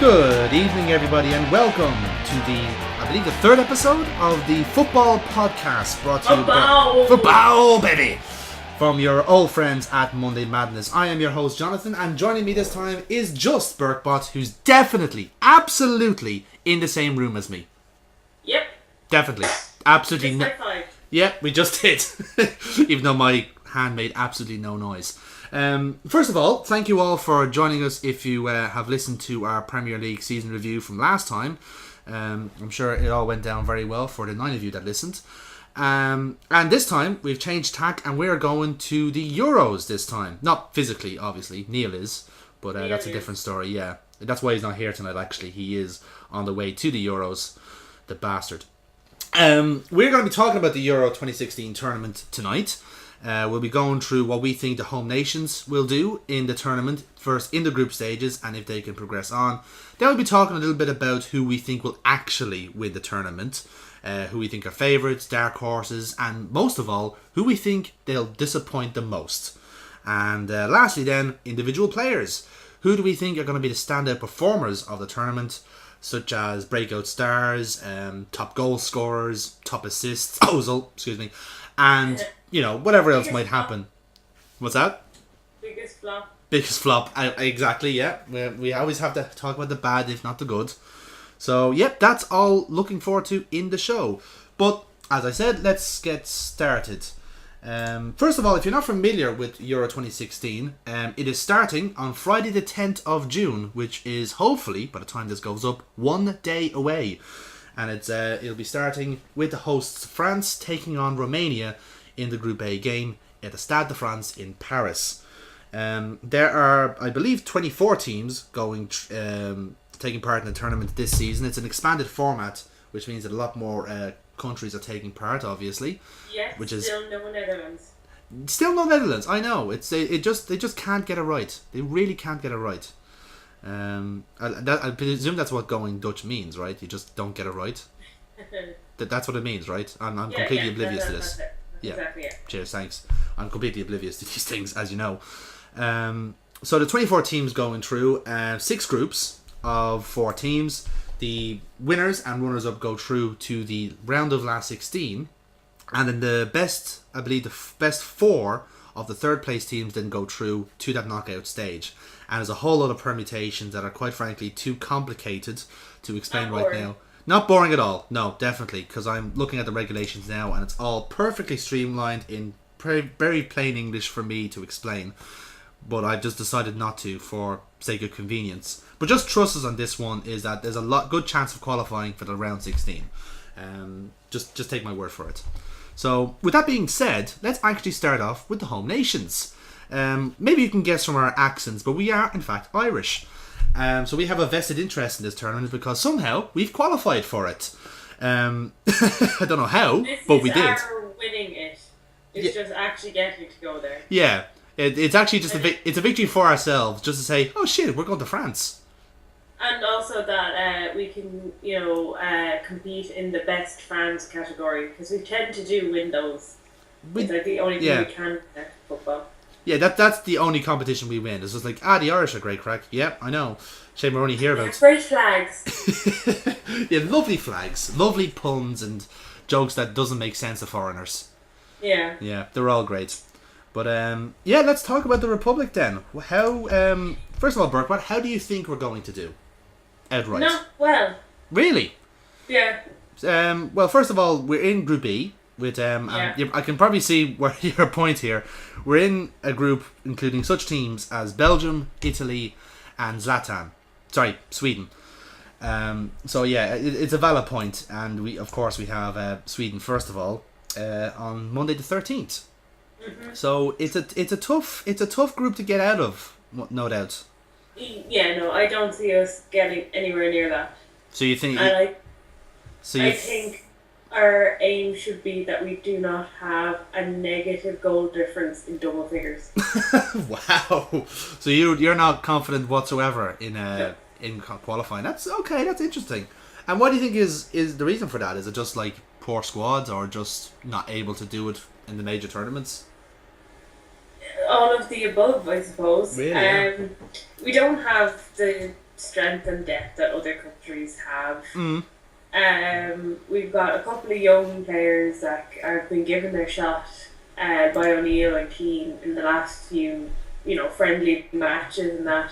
Good evening, everybody, and welcome to I believe, the third episode of the FUWBAWLL podcast, brought to you by FUWBAWLL, baby, from your old friends at Monday Madness. I am your host, Jonathan, and joining me this time is just Burkbot, who's definitely, absolutely in the same room as me. Yep. Definitely. Absolutely. High five. Yeah, we just did. Even though my hand made absolutely no noise. First of all, thank you all for joining us. If you have listened to our Premier League season review from last time, I'm sure it all went down very well for the 9 of you that listened. And this time we've changed tack and we're going to the Euros this time. Not physically, obviously. Neil is, but that's a different story. Yeah, that's why he's not here tonight. Actually, he is on the way to the Euros. The bastard. We're going to be talking about the Euro 2016 tournament tonight. We'll be going through what we think the home nations will do in the tournament, first in the group stages, and if they can progress on. Then we'll be talking a little bit about who we think will actually win the tournament, who we think are favourites, dark horses, and most of all, who we think they'll disappoint the most. And lastly then, individual players. Who do we think are going to be the standout performers of the tournament, such as breakout stars, top goal scorers, top assists, and whatever else might happen. What's that? Biggest flop. Biggest flop. Exactly, yeah. We always have to talk about the bad, if not the good. So, yep, that's all looking forward to in the show. But, as I said, let's get started. First of all, if you're not familiar with Euro 2016, it is starting on Friday the 10th of June, which is hopefully, by the time this goes up, 1 day away. And it'll be starting with the hosts France taking on Romania in the Group A game at the Stade de France in Paris. There are, I believe, 24 teams taking part in the tournament this season. It's an expanded format, which means that a lot more countries are taking part, obviously. Yes, which is still no Netherlands. Still no Netherlands. I know. They just can't get it right. They really can't get it right. I presume that's what going Dutch means, right? You just don't get it right. That's what it means, right? I'm completely oblivious to this. Yeah. Exactly, yeah. Cheers, thanks. I'm completely oblivious to these things, as you know. So the 24 teams going through, 6 groups of 4 teams. The winners and runners-up go through to the round of last 16. And then the best 4 of the third place teams then go through to that knockout stage. And there's a whole lot of permutations that are quite frankly too complicated to explain right now. Not boring at all. No, definitely. Because I'm looking at the regulations now and it's all perfectly streamlined in very plain English for me to explain. But I've just decided not to for sake of convenience. But just trust us on this one is that there's a good chance of qualifying for the round 16. Just take my word for it. So, with that being said, let's actually start off with the home nations. Maybe you can guess from our accents, but we are, in fact, Irish. So we have a vested interest in this tournament because somehow we've qualified for it. I don't know how, but we did. This is our winning it. It's just actually getting to go there. Yeah, it's actually just it's a victory for ourselves, just to say, oh shit, we're going to France. And also that we can, compete in the best France category because we tend to win those. It's like the only thing we can at football. Yeah, that's the only competition we win. It's just like, the Irish are great crack. Yep, I know. Shame we're only here about... Great flags. Yeah, lovely flags. Lovely puns and jokes that doesn't make sense to foreigners. Yeah. Yeah, they're all great. But, let's talk about the Republic then. How, first of all, Burke, how do you think we're going to do? Outright. Not well. Really? Yeah. Well, first of all, we're in Group E. With I can probably see where your point here. We're in a group including such teams as Belgium, Italy, and Sweden. So yeah, it's a valid point, and we have Sweden first of all on Monday the 13th. Mm-hmm. So it's a tough group to get out of, no doubt. Yeah, no, I don't see us getting anywhere near that. So you think? I think our aim should be that we do not have a negative goal difference in double figures. Wow! So you're not confident whatsoever in qualifying. That's okay. That's interesting. And what do you think is the reason for that? Is it just like poor squads, or just not able to do it in the major tournaments? All of the above, I suppose. Really? Yeah. We don't have the strength and depth that other countries have. We've got a couple of young players that have been given their shot by O'Neill and Keane in the last few, friendly matches and that,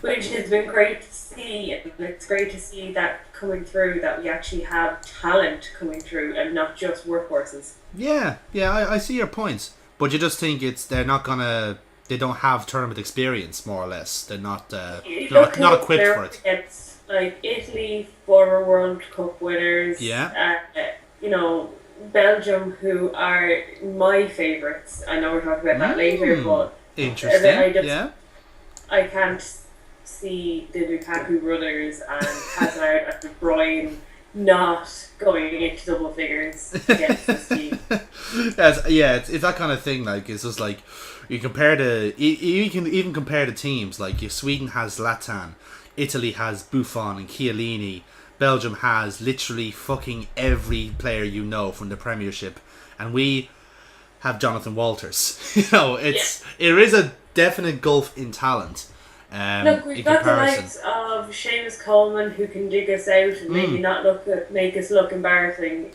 which has been great to see. And it's great to see that coming through, that we actually have talent coming through and not just workhorses. Yeah, I see your points, but you just think they don't have tournament experience, more or less. They're not equipped for it. It's like Italy, former World Cup winners. Yeah. Belgium, who are my favourites. I know we're talking about that later, but interesting. I can't see the Lukaku brothers and Hazard and De Bruyne not going into double figures against this team. It's that kind of thing. Like, it's just like you can even compare the teams. Like, Sweden has Zlatan, Italy has Buffon and Chiellini. Belgium has literally fucking every player from the Premiership, and we have Jonathan Walters. It is a definite gulf in talent. Look, we've got the likes of Seamus Coleman, who can dig us out and maybe not make us look embarrassing.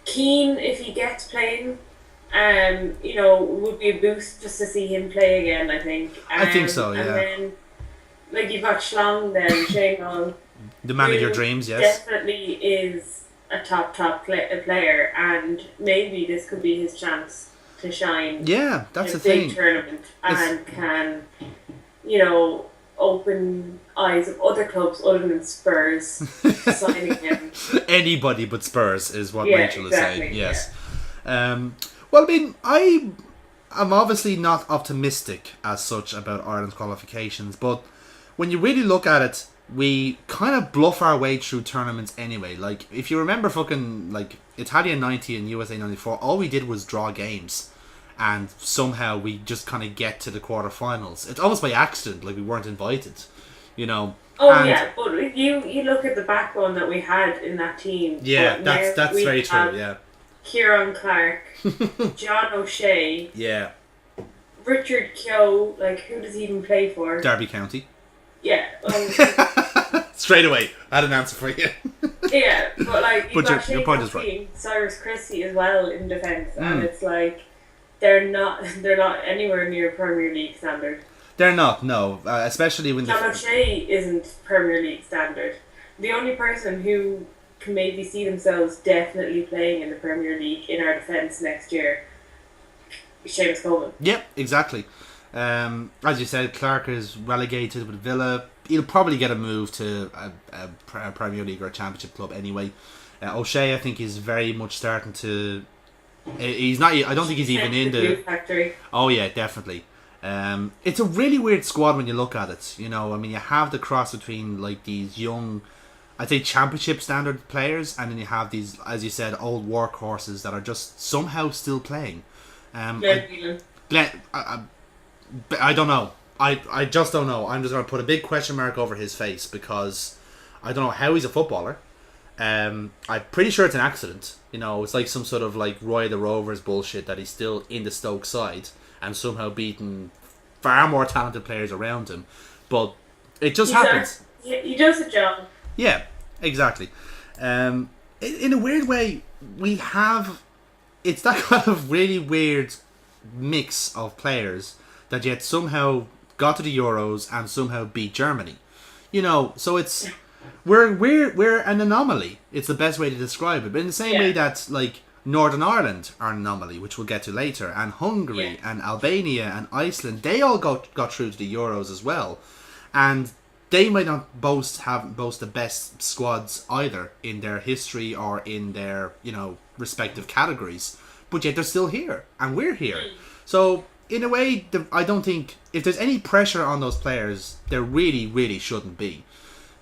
Keane, if he gets playing, would be a boost just to see him play again, I think. I think so, yeah. And then, you've got Schlong then, Shane Long. The man of your dreams, yes. Definitely is a top player, and maybe this could be his chance to shine. Yeah, that's in the thing. Big tournament, and can, open eyes of other clubs other than Spurs signing him. Anybody but Spurs is what Rachel is saying. Yes. Yeah. Well, I mean, I'm obviously not optimistic as such about Ireland's qualifications, but when you really look at it, we kind of bluff our way through tournaments anyway. Like, if you remember fucking, Italia 90 and USA 94, all we did was draw games. And somehow we just kind of get to the quarterfinals. It's almost by accident, like we weren't invited, Oh, but if you look at the backbone that we had in that team. Yeah, that's very true, yeah. Kieran Clark, John O'Shea. Yeah. Richard Keogh, who does he even play for? Derby County. Yeah. Straight away, I had an answer for you. Yeah, but your point is right. Cyrus Christie as well in defence, and it's they're not anywhere near Premier League standard. They're not, no. Especially when John O'Shea isn't Premier League standard. The only person who can maybe see themselves definitely playing in the Premier League in our defence next year is Seamus Coleman. Yep, exactly. As you said, Clark is relegated with Villa. He'll probably get a move to a Premier League or a Championship club anyway. O'Shea, I think, is very much starting to... He's not. I don't think he's even in the factory. Oh yeah, definitely. It's a really weird squad when you look at it. You have the cross between these young, I'd say Championship standard players, and then you have these, as you said, old workhorses that are just somehow still playing. I don't know. I just don't know. I'm just going to put a big question mark over his face because I don't know how he's a footballer. I'm pretty sure it's an accident. It's like some sort of Roy the Rovers bullshit that he's still in the Stoke side and somehow beaten far more talented players around him. But it just happens. He does a job. Yeah, exactly. In a weird way, it's that kind of really weird mix of players that yet somehow got to the Euros and somehow beat Germany. So it's... We're an anomaly. It's the best way to describe it. But in the same way that Northern Ireland are an anomaly, which we'll get to later, and Hungary and Albania and Iceland, they all got through to the Euros as well, and they might not boast the best squads either in their history or in their respective categories, but yet they're still here and we're here. So in a way, I don't think if there's any pressure on those players, there really, really shouldn't be.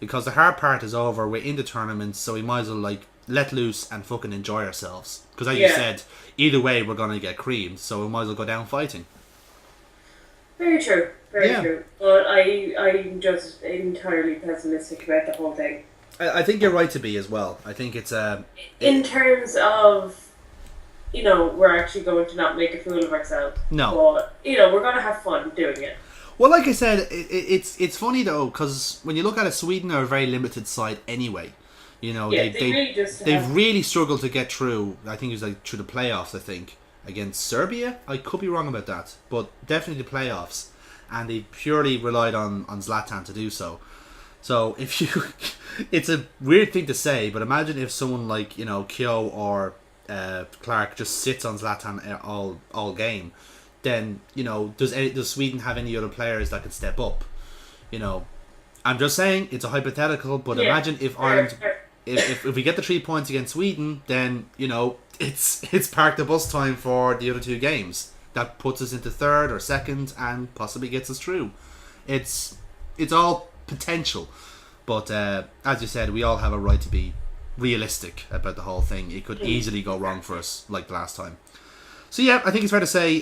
Because the hard part is over, we're in the tournament, so we might as well let loose and fucking enjoy ourselves. Because as you said, either way we're going to get creamed, so we might as well go down fighting. Very true, very true. But I'm just entirely pessimistic about the whole thing. I think you're right to be as well. I think it's... in terms of, we're actually going to not make a fool of ourselves. No. But, we're going to have fun doing it. Well, like I said, it's funny though, because when you look at it, Sweden are a very limited side anyway. You know, they've really struggled to get through. I think it was like through the playoffs. I think against Serbia. I could be wrong about that, but definitely the playoffs, and they purely relied on Zlatan to do so. So if you, it's a weird thing to say, but imagine if someone like Kyo or Clark just sits on Zlatan all game. Then does Sweden have any other players that could step up? I'm just saying it's a hypothetical, but imagine if Ireland, if we get the 3 points against Sweden, then it's park the bus time for the other two games. That puts us into third or second and possibly gets us through. It's all potential, but as you said, we all have a right to be realistic about the whole thing. It could easily go wrong for us like last time. So yeah, I think it's fair to say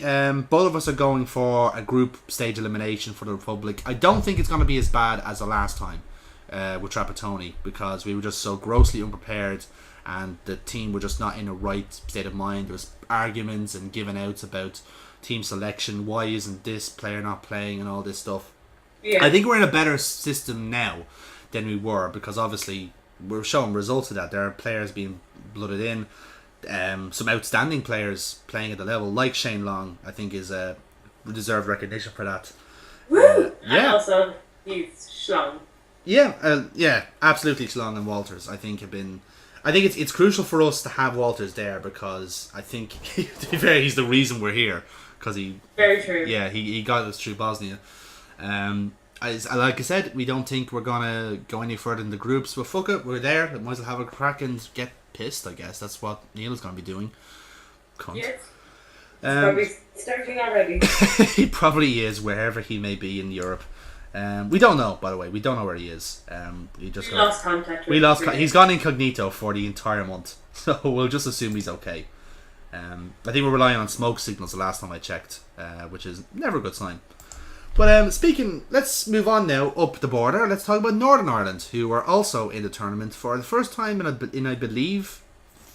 both of us are going for a group stage elimination for the Republic. I don't think it's going to be as bad as the last time with Trapattoni, because we were just so grossly unprepared and the team were just not in a right state of mind. There was arguments and giving outs about team selection. Why isn't this player not playing and all this stuff? Yeah. I think we're in a better system now than we were, because obviously we're showing results of that. There are players being blooded in. Some outstanding players playing at the level, like Shane Long, I think is deserved recognition for that. Woo! And also he's Schlong. Yeah, absolutely. Schlong and Walters, I think it's crucial for us to have Walters there, because I think to be fair, he's the reason we're here, because very true. Yeah, he got us through Bosnia. Like I said, we don't think we're gonna go any further in the groups, but fuck it, we're there. We might as well have a crack and get pissed. I guess that's what Neil is going to be doing. Cunt. Yes. Probably starting already. He probably is, wherever he may be in Europe. We don't know, by the way. We don't know where he is. We lost contact with him. He's gone incognito for the entire month, so we'll just assume he's okay. I think we're relying on smoke signals the last time I checked, which is never a good sign. But let's move on now up the border. Let's talk about Northern Ireland, who are also in the tournament for the first time in I believe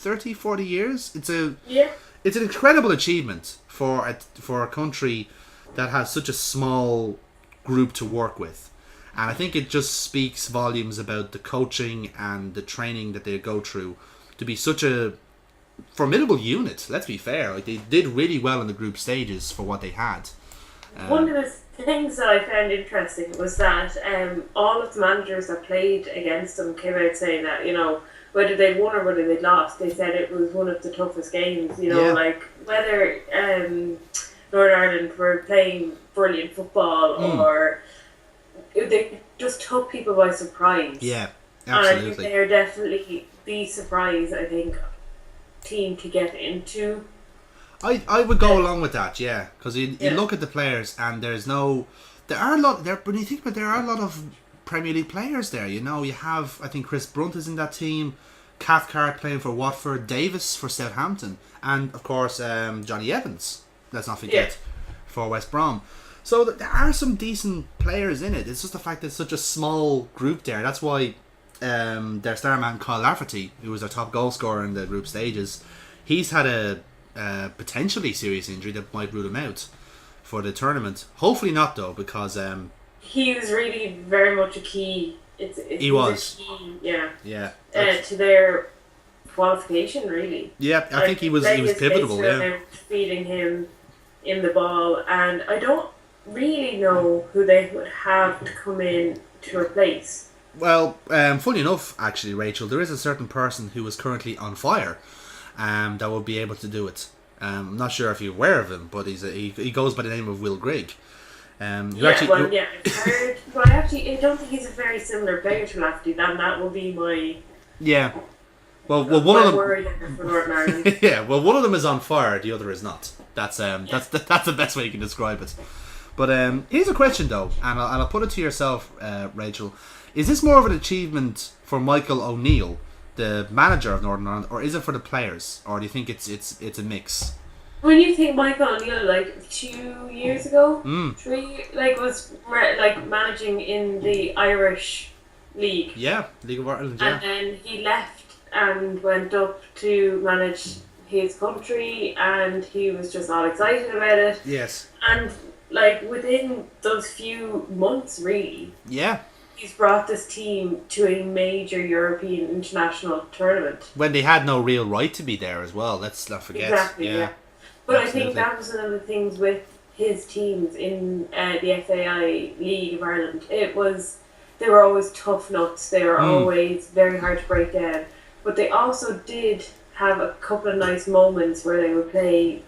30-40 years. It's an incredible achievement for a country that has such a small group to work with, and I think it just speaks volumes about the coaching and the training that they go through to be such a formidable unit. Let's be fair, like they did really well in the group stages for what they had. One of the things that I found interesting was that all of the managers that played against them came out saying that, whether they won or whether they lost, they said it was one of the toughest games, like whether Northern Ireland were playing brilliant football or they just took people by surprise. Yeah, absolutely. And I think they're definitely the surprise, I think, team to get into. I would go along with that, yeah, because you look at the players and when you think about it, there are a lot of Premier League players there. You have, I think Chris Brunt is in that team, Cathcart playing for Watford, Davis for Southampton, and of course Johnny Evans, let's not forget, for West Brom. So there are some decent players in it. It's just the fact that it's such a small group there. That's why their star man Kyle Lafferty, who was their top goal scorer in the group stages, he's had a potentially serious injury that might rule him out for the tournament. Hopefully not, though, because he was really very much a key. He was a key, to their qualification, really. Yeah, I think he was pivotal. Yeah, feeding him in the ball, and I don't really know who they would have to come in to replace. Well, funny enough, actually, Rachel, there is a certain person who is currently on fire. That will be able to do it. I'm not sure if you're aware of him, but he goes by the name of Will Grigg. I've heard, but I don't think he's a very similar player to Lafferty. That will be my one of them. Worry for Northern Ireland. Yeah, well, one of them is on fire, the other is not. That's the best way you can describe it. But here's a question though, and I'll put it to yourself, Rachel. Is this more of an achievement for Michael O'Neill, the manager of Northern Ireland, or is it for the players, or do you think it's a mix? When you think Michael O'Neill, 2 years ago, was managing in the Irish League. Yeah, League of Ireland. Yeah. And then he left and went up to manage his country, and he was just all excited about it. Yes. And like within those few months, really. Yeah. He's brought this team to a major European international tournament. When they had no real right to be there as well. Let's not forget. Exactly, yeah. But Absolutely. I think that was one of the things with his teams in the FAI League of Ireland. They were always tough nuts. They were always very hard to break down. But they also did have a couple of nice moments where they would play,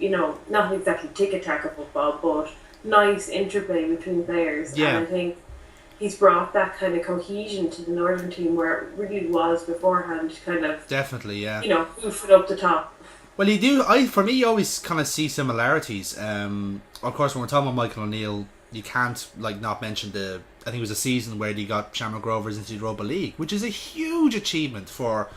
not exactly tick-attack football, but nice interplay between players. Yeah. And I think he's brought that kind of cohesion to the Northern team where it really was beforehand, kind of... Definitely, yeah. Hoof it up the top. Well, you do. For me, you always kind of see similarities. Of course, when we're talking about Michael O'Neill, you can't not mention I think it was a season where he got Shamrock Rovers into the Europa League, which is a huge achievement for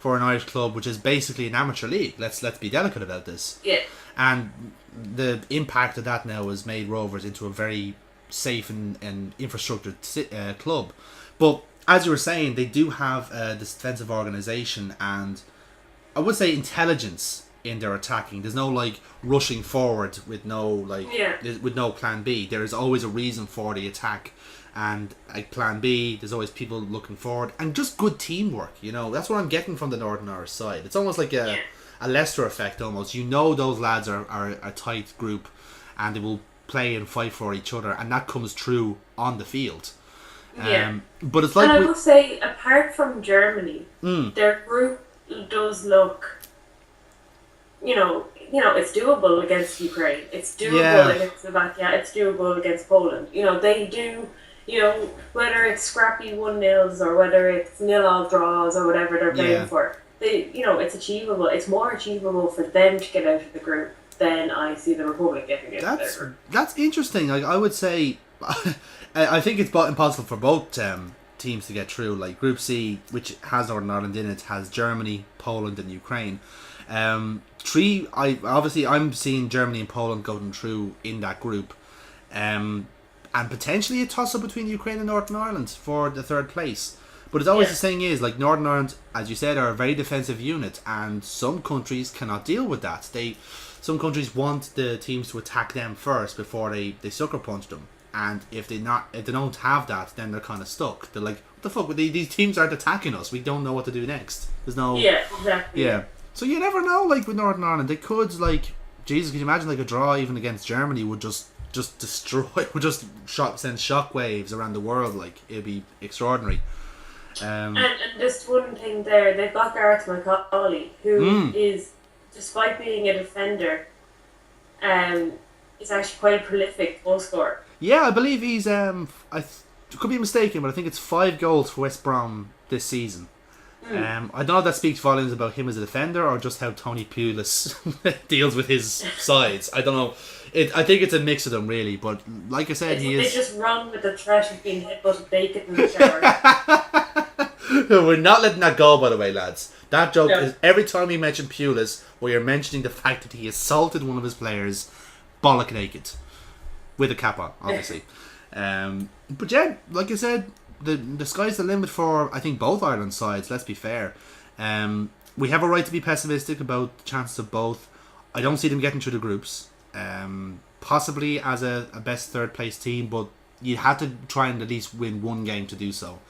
an Irish club, which is basically an amateur league. Let's be delicate about this. Yeah. And the impact of that now has made Rovers into a very safe and infrastructured club. But as you were saying, they do have this defensive organisation and I would say intelligence in their attacking. There's no rushing forward with no with no plan B. There is always a reason for the attack, and plan B. There's always people looking forward, and just good teamwork. That's what I'm getting from the Northern Irish side. It's almost like a Leicester effect. Almost, those lads are a tight group, and they will play and fight for each other, and that comes true on the field. Yeah. But it's like, and I will say, apart from Germany, their group does look, it's doable against Ukraine. It's doable against Slovakia. It's doable against Poland. They do, whether it's scrappy 1-0s or whether it's 0-0 draws or whatever they're playing for, it's achievable. It's more achievable for them to get out of the group than I see the Republic getting out of the group. That's interesting. I would say, I think it's impossible for both teams to get through. Like Group C, which has Northern Ireland in it, has Germany, Poland, and Ukraine. I'm seeing Germany and Poland going through in that group, and potentially a toss up between Ukraine and Northern Ireland for the third place. But it's always the thing is, Northern Ireland, as you said, are a very defensive unit, and some countries cannot deal with that. Some countries want the teams to attack them first before they sucker punch them. And if they don't have that, then they're kind of stuck. They're like, what the fuck? These teams aren't attacking us. We don't know what to do next. There's no... Yeah, exactly. Yeah. So you never know, with Northern Ireland. They could, Jesus, could you imagine, a draw even against Germany would just destroy... would just send shockwaves around the world. It'd be extraordinary. And just one thing there, they've got Gareth McCauley, who is, despite being a defender, is actually quite a prolific goal scorer. Yeah, I believe he's I could be mistaken, but I think it's 5 goals for West Brom this season. I don't know if that speaks volumes about him as a defender or just how Tony Pulis deals with his sides. I don't know. I think it's a mix of them, really. But like I said, they just run with the threat of being hit but bacon in the shower. We're not letting that go, by the way, lads. That joke is every time we mention Pulis, we are mentioning the fact that he assaulted one of his players bollock naked. With a cap on, obviously. But yeah, like I said, the sky's the limit for, I think, both Ireland sides, let's be fair. We have a right to be pessimistic about the chances of both. I don't see them getting through the groups. Possibly as a best third place team, but you have to try and at least win one game to do so.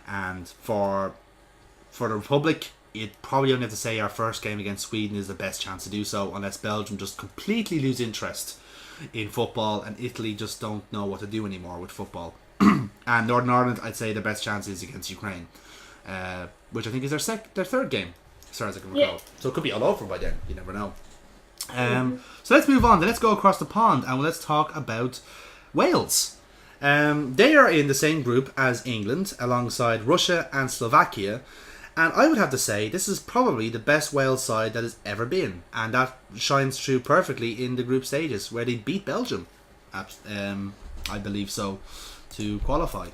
And for the Republic, you'd probably only have to say our first game against Sweden is the best chance to do so, unless Belgium just completely lose interest in football and Italy just don't know what to do anymore with football. And Northern Ireland, I'd say the best chance is against Ukraine, which I think is their third game, as far as I can recall. So it could be all over by then, you never know. So let's move on, then let's go across the pond and let's talk about Wales. They are in the same group as England alongside Russia and Slovakia. And I would have to say, this is probably the best Wales side that has ever been. And that shines through perfectly in the group stages, where they beat Belgium, I believe so, to qualify.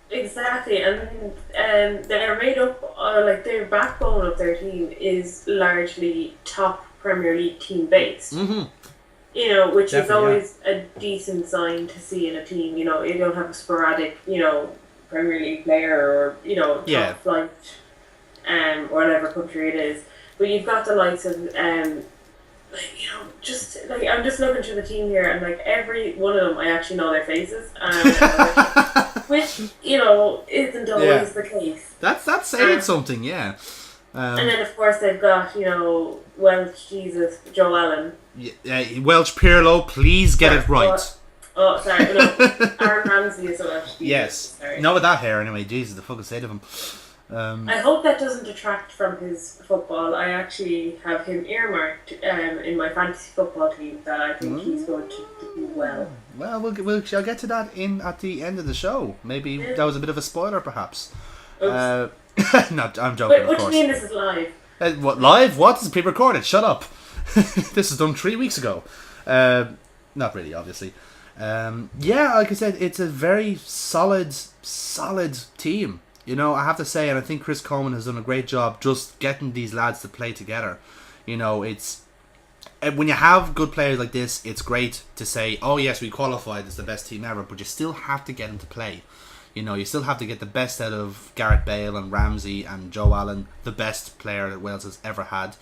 Exactly, and they're made up, their backbone of their team is largely top Premier League team based. Mm-hmm. Which is always a decent sign to see in a team. You don't have a sporadic, Premier League player or, top flight, whatever country it is. But you've got the likes of like, just like I'm just looking through the team here, and like every one of them, I actually know their faces, which isn't always the case. That's saying something, yeah. And then of course they've got Welsh Jesus Joe Allen. Welsh Pirlo, please get it right. Sorry, no, Aaron Ramsey is a Welsh. Yes, not with that hair anyway. Jesus, the fucking state of him. I hope that doesn't detract from his football. I actually have him earmarked in my fantasy football team that I think he's going to do well. Well, we'll shall get to that at the end of the show. Maybe that was a bit of a spoiler, perhaps. No, I'm joking. Wait, of what course. do you mean this is live? What live? What? This is pre-recorded. Shut up. This was done 3 weeks ago. Not really, obviously. Like I said, it's a very solid team. I have to say, and I think Chris Coleman has done a great job just getting these lads to play together. It's when you have good players like this, it's great to say, oh yes, we qualified as the best team ever, but you still have to get them to play. You still have to get the best out of Gareth Bale and Ramsey and Joe Allen, the best player that Wales has ever had.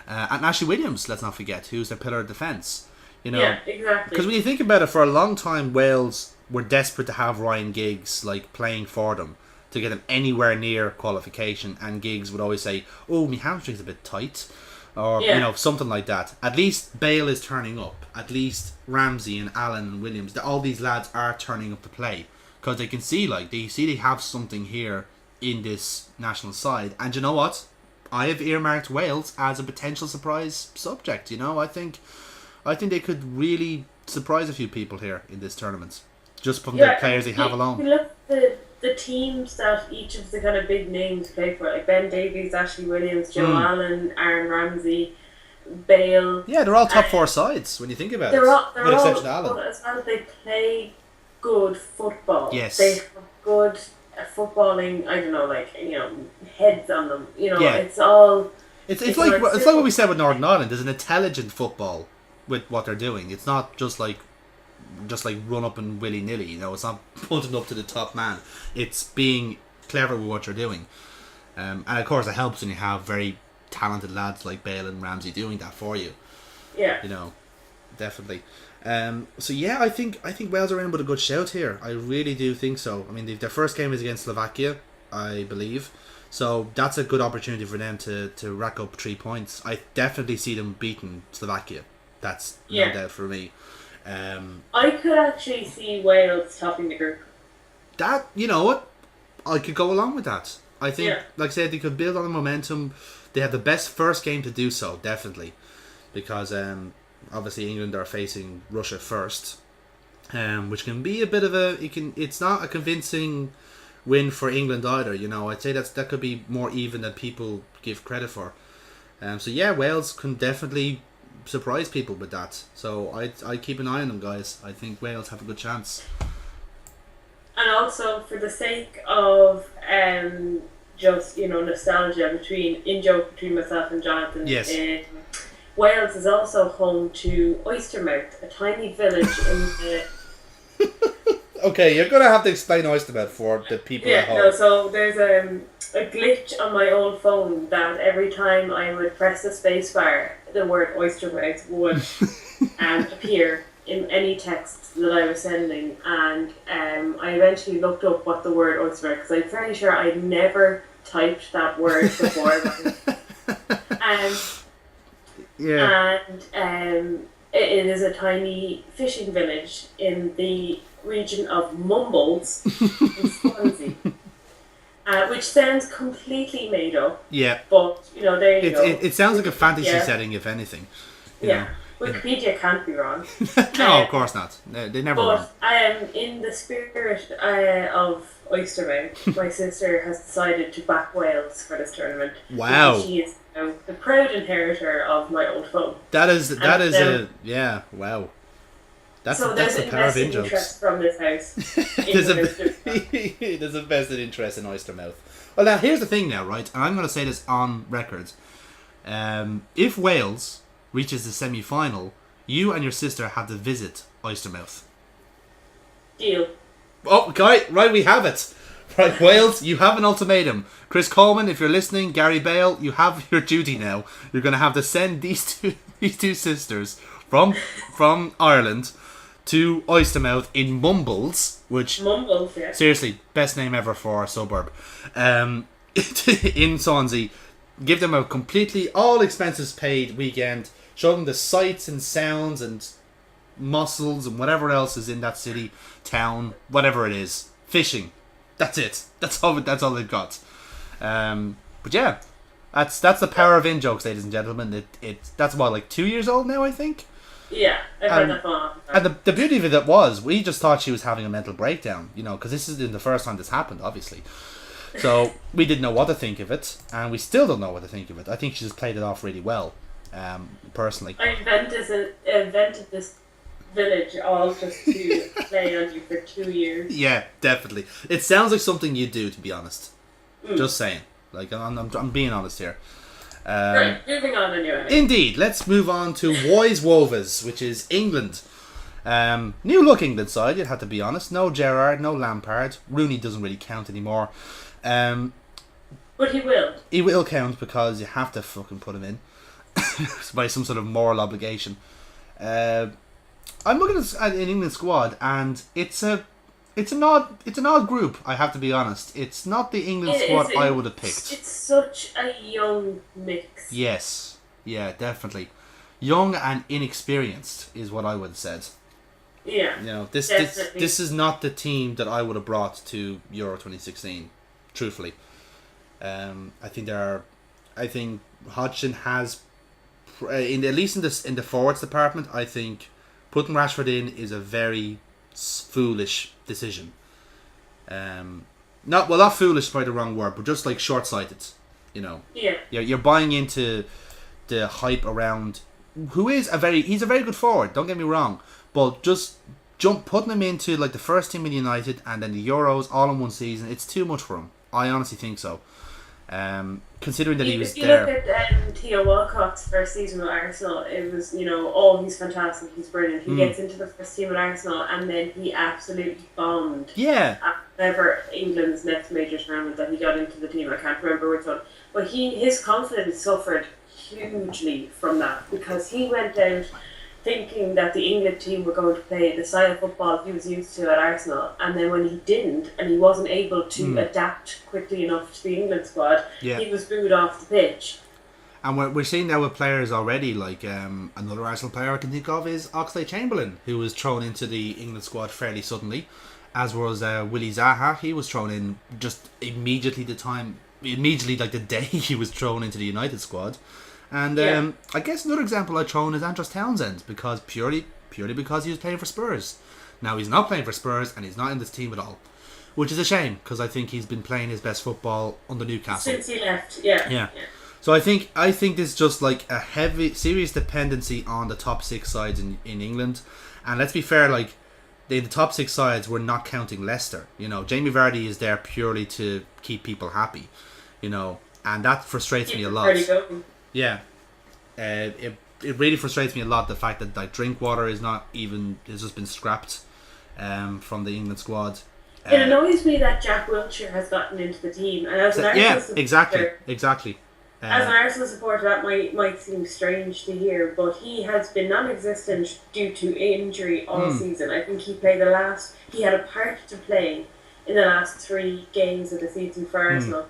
And Ashley Williams, let's not forget, who's their pillar of defence. Yeah, exactly. Because when you think about it, for a long time, Wales were desperate to have Ryan Giggs playing for them to get them anywhere near qualification, and Giggs would always say, "Oh, my hamstring's a bit tight," or something like that. At least Bale is turning up. At least Ramsey and Allen and Williams, all these lads are turning up to play because they can see they have something here in this national side. And you know what? I have earmarked Wales as a potential surprise subject. I think they could really surprise a few people here in this tournament, just from the players they have alone. You look at the teams that each of the kind of big names play for, like Ben Davies, Ashley Williams, Joe Allen, Aaron Ramsey, Bale. Yeah, they're all top four sides when you think about it. They're with exception all, of Allen. as well as they play good football. Yes. They have good footballing, I don't know, heads on them. It's all... It's like what we said with Northern Ireland. There's an intelligent football with what they're doing. It's not just run up and willy-nilly, it's not punting up to the top man. It's being clever with what you're doing. And of course it helps when you have very talented lads like Bale and Ramsey doing that for you. Yeah. Definitely. I think Wales are in with a good shout here. I really do think so. I mean, their first game is against Slovakia, I believe. So that's a good opportunity for them to rack up 3 points. I definitely see them beating Slovakia. That's no doubt for me. I could actually see Wales topping the group. That, you know what? I could go along with that. I think, like I said, they could build on the momentum. They have the best first game to do so, definitely. Because obviously England are facing Russia first. Which can be a bit of it's not a convincing win for England either. I'd say that could be more even than people give credit for. Wales can definitely surprise people with that. So I keep an eye on them, guys. I think Wales have a good chance. And also for the sake of just nostalgia between myself and Jonathan. Yes. Wales is also home to Oystermouth, a tiny village in the... Okay, you're gonna have to explain Oystermouth for the people at home. So there's a glitch on my old phone that every time I would press the spacebar, the word Oystermouth would appear in any text that I was sending, and I eventually looked up what the word Oystermouth, because I'm fairly sure I'd never typed that word before. And it is a tiny fishing village in the region of Mumbles in Swansea, which sounds completely made up. Yeah, but there you go. It sounds like a fantasy setting, if anything. Wikipedia can't be wrong. No, of course not. They never. But in the spirit of Oystermouth, my sister has decided to back Wales for this tournament. Wow! She is the proud inheritor of my old phone. Wow. That's the power of in-jokes. Interest from this house. There's a vested interest in Oystermouth. Well, now here's the thing, now, right? And I'm going to say this on record. If Wales reaches the semi-final, you and your sister have to visit Oystermouth. Deal. Oh, right, we have it. Right, Wales, you have an ultimatum. Chris Coleman, if you're listening, Gary Bale, you have your duty now. You're going to have to send these two sisters from Ireland to Oystermouth in Mumbles, which seriously, best name ever for a suburb. In Swansea, give them a completely all expenses paid weekend. Show them the sights and sounds and mussels and whatever else is in that city, town, whatever it is. Fishing. That's it. That's all they've got. But yeah, that's the power of in-jokes, ladies and gentlemen. That's what, like 2 years old now, I think. Yeah, I've heard that one. And the beauty of it was, we just thought she was having a mental breakdown, because this isn't the first time this happened, obviously. So we didn't know what to think of it, and we still don't know what to think of it. I think she just played it off really well, personally. I invented this village all just to play on you for 2 years. Yeah, definitely. It sounds like something you do, to be honest. Just saying. Like, I'm being honest here. Right, moving on anyway. Indeed. Let's move on to FUWBAWLL, which is England. New look England side, you'd have to be honest. No Gerrard, no Lampard. Rooney doesn't really count anymore. But he will. He will count because you have to fucking put him in. By some sort of moral obligation. I'm looking at an England squad, and it's an odd group. I have to be honest. It's not the England squad I would have picked. It's such a young mix. Yes, yeah, definitely. Young and inexperienced is what I would have said. Yeah, this is not the team that I would have brought to Euro 2016. Truthfully, I think Hodgson has, at least in the forwards department, I think putting Rashford in is a very foolish decision. Not foolish, by the wrong word, but just like short-sighted. Yeah. You're buying into the hype around he's a very good forward. Don't get me wrong, but just putting him into like the first team in United and then the Euros all in one season. It's too much for him. I honestly think so. Considering that he was there. If you look at Theo Walcott's first season with Arsenal, it was, he's fantastic, he's brilliant. He gets into the first team with Arsenal and then he absolutely bombed. Yeah. Whenever England's next major tournament that he got into the team, I can't remember which one. But his confidence suffered hugely from that because he went out thinking that the England team were going to play the style of football he was used to at Arsenal, and then when he didn't and he wasn't able to adapt quickly enough to the England squad, he was booed off the pitch. And we're seeing that with players already, like another Arsenal player I can think of is Oxlade-Chamberlain, who was thrown into the England squad fairly suddenly, as was Willie Zaha. He was thrown in just immediately like the day he was thrown into the United squad. And I guess another example I'd throw in is Andros Townsend, because purely because he was playing for Spurs. Now he's not playing for Spurs and he's not in this team at all, which is a shame because I think he's been playing his best football under Newcastle since he left. Yeah. So I think this is just like a serious dependency on the top six sides in England, and let's be fair, like the top six sides, we're not counting Leicester. Jamie Vardy is there purely to keep people happy, and that frustrates me a lot. Yeah, it really frustrates me a lot, the fact that like Drinkwater has just been scrapped from the England squad. It annoys me that Jack Wilshere has gotten into the team, and as an Arsenal supporter, exactly. As an Arsenal supporter, that might seem strange to hear, but he has been non-existent due to injury all season. I think he had a part to play in the last 3 games of the season for Arsenal.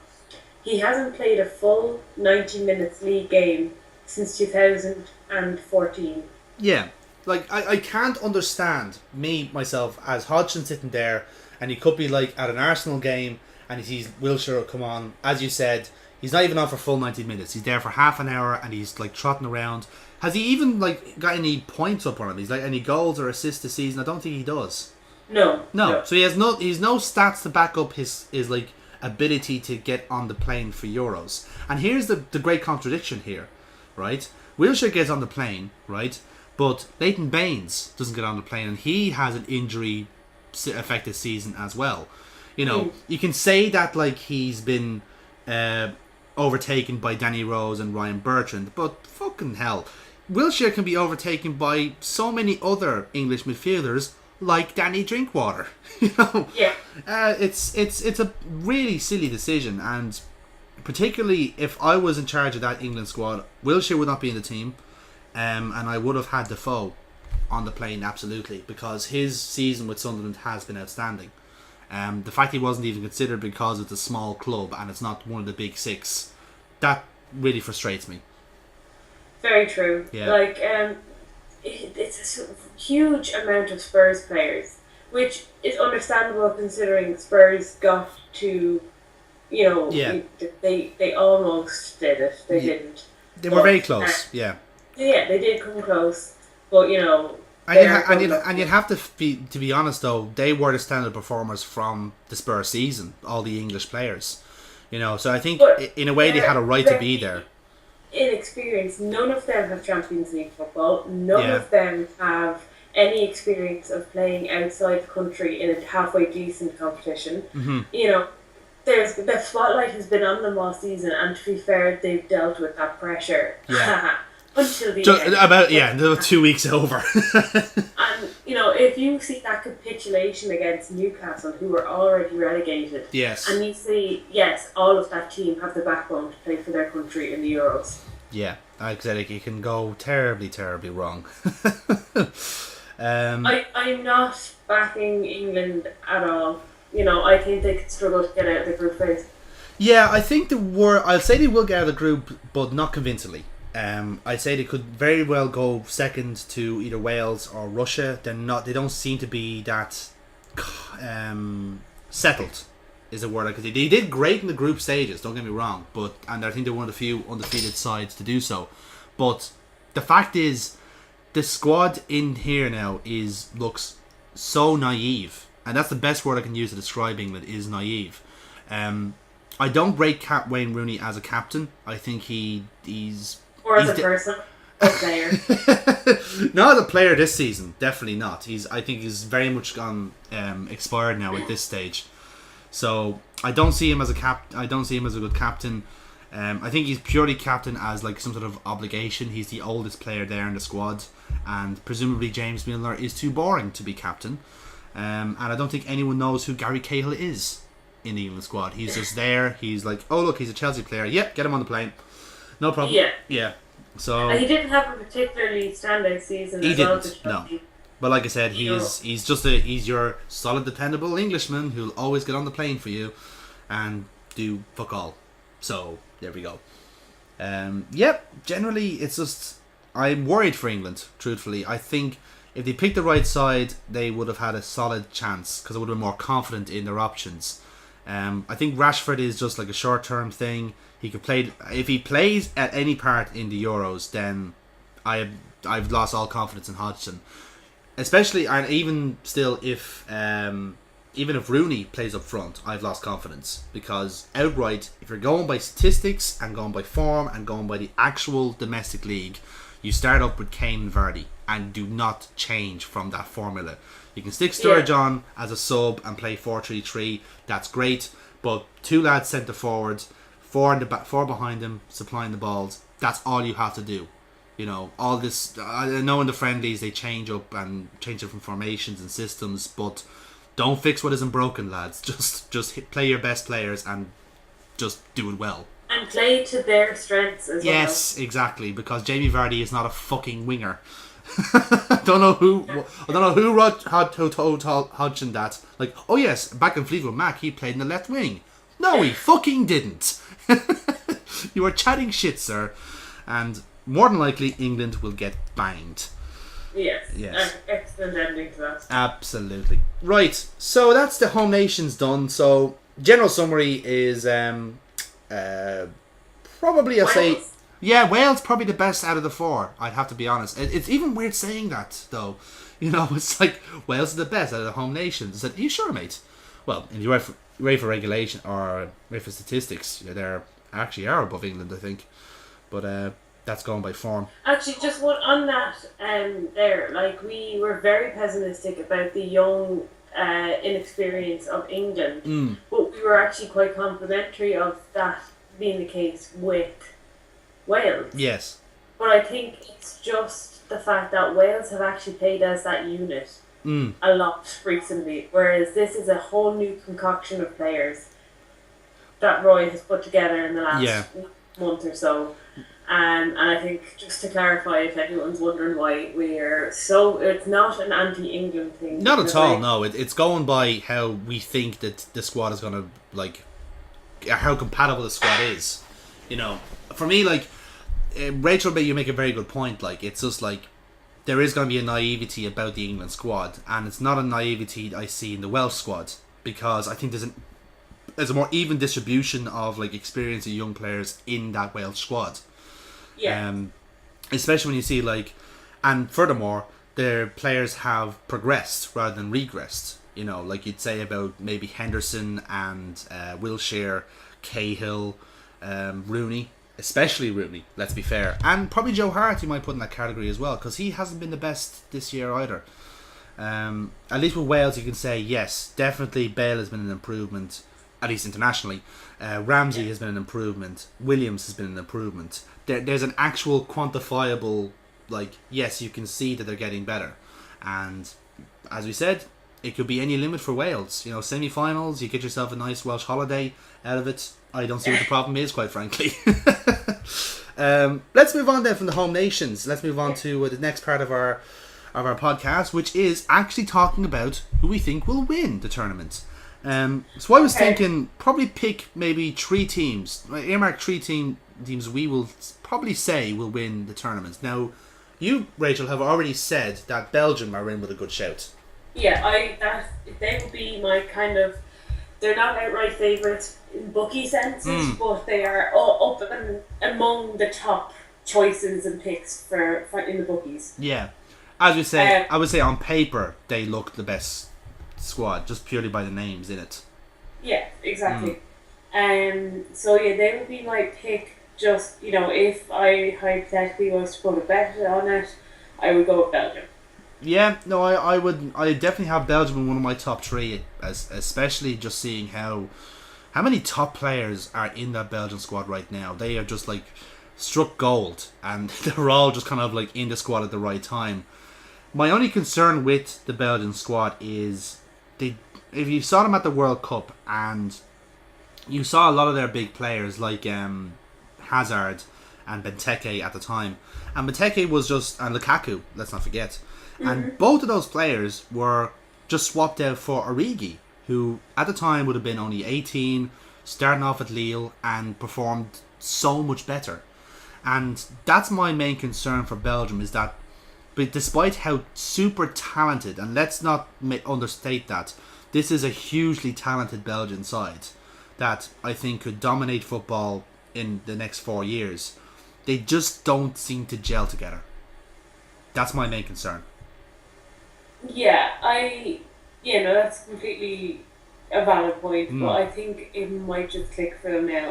He hasn't played a full 90 minutes league game since 2014. Yeah, like I can't understand myself as Hodgson sitting there, and he could be like at an Arsenal game and he sees Wilshere come on. As you said, he's not even on for full 90 minutes. He's there for half an hour and he's like trotting around. Has he even like got any points up on him? He's like any goals or assists this season? I don't think he does. No. So he's no stats to back up his like ability to get on the plane for Euros. And here's the great contradiction here, right? Wilshere gets on the plane, right? But Leighton Baines doesn't get on the plane, and he has an injury affected season as well. You can say that like he's been overtaken by Danny Rose and Ryan Bertrand, but fucking hell, Wilshere can be overtaken by so many other English midfielders like Danny Drinkwater. Yeah. It's a really silly decision, and particularly if I was in charge of that England squad, Wilshere would not be in the team, and I would have had Defoe on the plane absolutely, because his season with Sunderland has been outstanding. The fact he wasn't even considered because it's a small club and it's not one of the big six, that really frustrates me. Very true. Yeah. Like, it's a huge amount of Spurs players, which is understandable considering Spurs got to, they almost did it. They didn't. They were very close. Yeah, they did come close, but And you'd have to be honest though, they were the standard performers from the Spurs season, all the English players. So I think in a way they had a right to be there. Inexperienced, none of them have Champions League football, none of them have any experience of playing outside the country in a halfway decent competition. Mm-hmm. The spotlight has been on them all season, and to be fair, they've dealt with that pressure. Yeah. Until the end. About 2 weeks over. And if you see that capitulation against Newcastle, who were already relegated, yes, and you see, all of that team have the backbone to play for their country in the Euros. Yeah, like I said, it can go terribly, terribly wrong. I'm not backing England at all. I think they could struggle to get out of the group phase. Yeah, I think I'll say they will get out of the group, but not convincingly. I'd say they could very well go second to either Wales or Russia. They don't seem to be that settled, is a word. Because they did great in the group stages, don't get me wrong, and I think they're one of the few undefeated sides to do so. But the fact is, the squad in here now looks so naive, and that's the best word I can use to describe England, is naive. I don't rate Wayne Rooney as a captain. I think he's... Or as a person, a player. Not as a player this season, definitely not. I think he's very much gone expired now at this stage. So I don't see him as I don't see him as a good captain. I think he's purely captain as like some sort of obligation. He's the oldest player there in the squad, and presumably James Milner is too boring to be captain. And I don't think anyone knows who Gary Cahill is in the England squad. He's just there. He's like, oh look, he's a Chelsea player. Yep, get him on the plane. No problem. Yeah. So he didn't have a particularly standout season. He didn't. No. But like I said, he's your solid, dependable Englishman who'll always get on the plane for you and do fuck all. So there we go. Generally it's just, I'm worried for England. Truthfully, I think if they picked the right side, they would have had a solid chance because they would have been more confident in their options. I think Rashford is just like a short-term thing. He could play. If he plays at any part in the Euros, then I've lost all confidence in Hodgson. Especially, and even still, if Rooney plays up front, I've lost confidence, because outright, if you're going by statistics and going by form and going by the actual domestic league, you start up with Kane and Vardy and do not change from that formula. You can stick Sturridge on as a sub and play 4-3-3. That's great, but two lads centre forwards, four in the back, four behind them, supplying the balls. That's all you have to do. All this. I know in the friendlies they change up and change different formations and systems, but don't fix what isn't broken, lads. Just play your best players and just do it well. And play to their strengths as well. Yes, exactly. Because Jamie Vardy is not a fucking winger. I don't know who told Hodgson that. Like, oh yes, back in Fleetwood Mac, he played in the left wing. No, he fucking didn't. You are chatting shit, sir. And more than likely, England will get banged. Yes. Excellent ending to that. Absolutely. Right, so that's the home nations done. So, general summary is probably, I'll say... Yeah, Wales probably the best out of the four, I'd have to be honest. It's even weird saying that, though. It's like, Wales is the best out of the home nations. I said, are you sure, mate? Well, in UEFA regulation, or UEFA statistics, they actually are above England, I think. But that's going by form. Actually, just one on that there. Like, we were very pessimistic about the young inexperience of England. But we were actually quite complimentary of that being the case with Wales. Yes. But I think it's just the fact that Wales have actually played as that unit a lot recently, whereas this is a whole new concoction of players that Roy has put together in the last month or so. And I think, just to clarify, if anyone's wondering why it's not an anti-England thing. Not at all, no. It's going by how we think that the squad is going to, how compatible the squad is. For me, Rachel, you make a very good point. It's just there is going to be a naivety about the England squad, and it's not a naivety I see in the Welsh squad, because I think there's a more even distribution of experience of young players in that Welsh squad. Yeah. Especially when you see and furthermore, their players have progressed rather than regressed. You'd say about maybe Henderson and Wilshere, Cahill, Rooney. Especially Rooney, let's be fair. And probably Joe Hart you might put in that category as well, because he hasn't been the best this year either. At least with Wales you can say, yes, definitely Bale has been an improvement, at least internationally. Ramsey has been an improvement. Williams has been an improvement. There's an actual quantifiable, yes, you can see that they're getting better. And as we said, it could be any limit for Wales. Semi-finals, you get yourself a nice Welsh holiday out of it. I don't see what the problem is, quite frankly. Let's move on then from the home nations. Let's move on to the next part of our podcast, which is actually talking about who we think will win the tournament. So I was thinking probably pick maybe 3 teams. Earmark 3 teams we will probably say will win the tournament. Now, you, Rachel, have already said that Belgium are in with a good shout. Yeah, they will be my kind of. They're not outright favourites in bookie senses, but they are up and among the top choices and picks for in the bookies. Yeah, as we say, I would say on paper they look the best squad, just purely by the names in it. Yeah, exactly. So they would be my pick. Just if I hypothetically was to put a bet on it, I would go with Belgium. Yeah, no, I would. I definitely have Belgium in one of my top 3, especially just seeing how many top players are in that Belgian squad right now. They are just struck gold, and they're all just kind of in the squad at the right time. My only concern with the Belgian squad is if you saw them at the World Cup and you saw a lot of their big players Hazard and Benteke at the time, and Benteke was and Lukaku, let's not forget. And both of those players were just swapped out for Origi, who at the time would have been only 18, starting off at Lille, and performed so much better. And that's my main concern for Belgium, is that despite how super talented, and let's not understate that, this is a hugely talented Belgian side that I think could dominate football in the next 4 years, they just don't seem to gel together. That's my main concern. Yeah, that's completely a valid point, but I think it might just click for them now.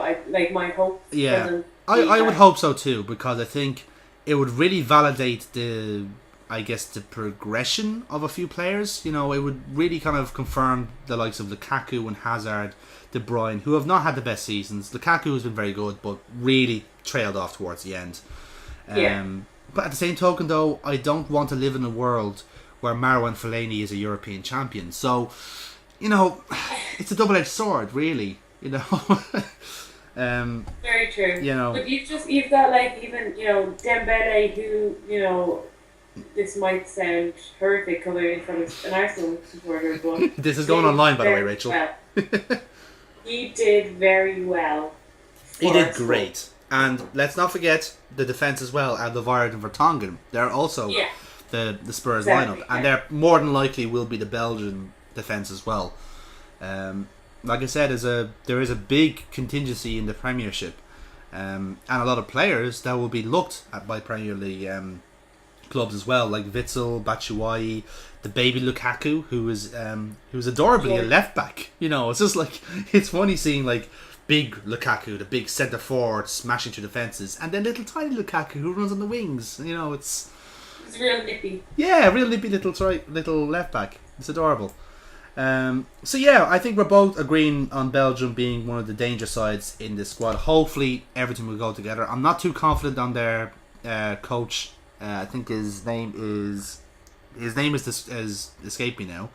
My hope. Yeah, I would hope so too, because I think it would really validate the progression of a few players. It would really kind of confirm the likes of Lukaku and Hazard, De Bruyne, who have not had the best seasons. Lukaku has been very good, but really trailed off towards the end. But at the same token, though, I don't want to live in a world where Marwan Fellaini is a European champion. So, it's a double-edged sword, really. Very true. But you've got even Dembele, who this might sound horrific coming from an Arsenal supporter, but this is going online, by the way, Rachel. Well. He did very well. He did great. And let's not forget the defence as well, Alderweireld and Vertonghen. They're also the Spurs lineup, and they're more than likely will be the Belgian defence as well. Like I said, there is a big contingency in the Premiership, and a lot of players that will be looked at by Premier League clubs as well, like Witsel, Batshuayi, the baby Lukaku, who is adorably a left back. It's just it's funny seeing big Lukaku, the big centre forward, smashing through defences, and then little tiny Lukaku who runs on the wings. It's real nippy. Yeah, real nippy little left back. It's adorable. So yeah, I think we're both agreeing on Belgium being one of the danger sides in this squad. Hopefully everything will go together. I'm not too confident on their coach. I think his name is his name is escaped me now.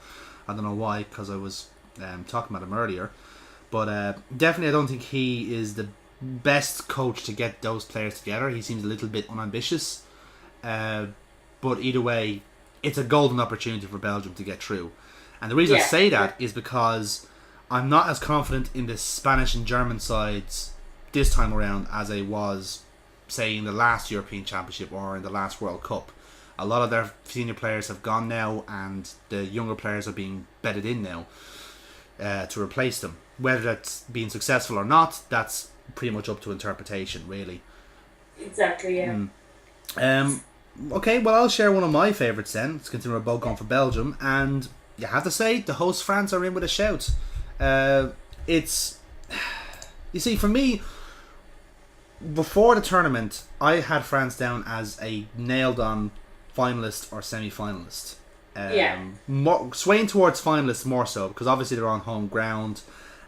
I don't know why, because I was talking about him earlier. But definitely, I don't think he is the best coach to get those players together. He seems a little bit unambitious. But either way, it's a golden opportunity for Belgium to get through. And the reason I say that is because I'm not as confident in the Spanish and German sides this time around as I was, say, in the last European Championship or in the last World Cup. A lot of their senior players have gone now, and the younger players are being bedded in now to replace them. Whether that's being successful or not, that's pretty much up to interpretation, really. Exactly, yeah. Okay, well, I'll share one of my favourites then, considering we're both going for Belgium, and you have to say, the host France are in with a shout. It's... You see, for me, before the tournament, I had France down as a nailed-on finalist or semi-finalist. Swaying towards finalists more so, because obviously they're on home ground,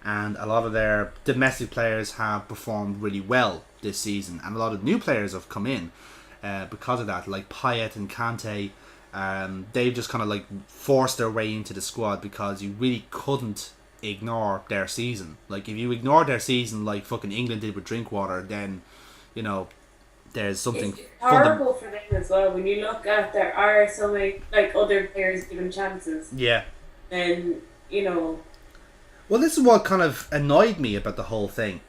and a lot of their domestic players have performed really well this season, and a lot of new players have come in because of that, like Payet and Kante. They've just kind of like forced their way into the squad because you really couldn't ignore their season. Like, if you ignore their season like fucking England did with Drinkwater, then, you know, there's something... It's horrible for them as well. When you look at, there are so many, like, other players given chances. Yeah. And, you know... Well, this is what kind of annoyed me about the whole thing,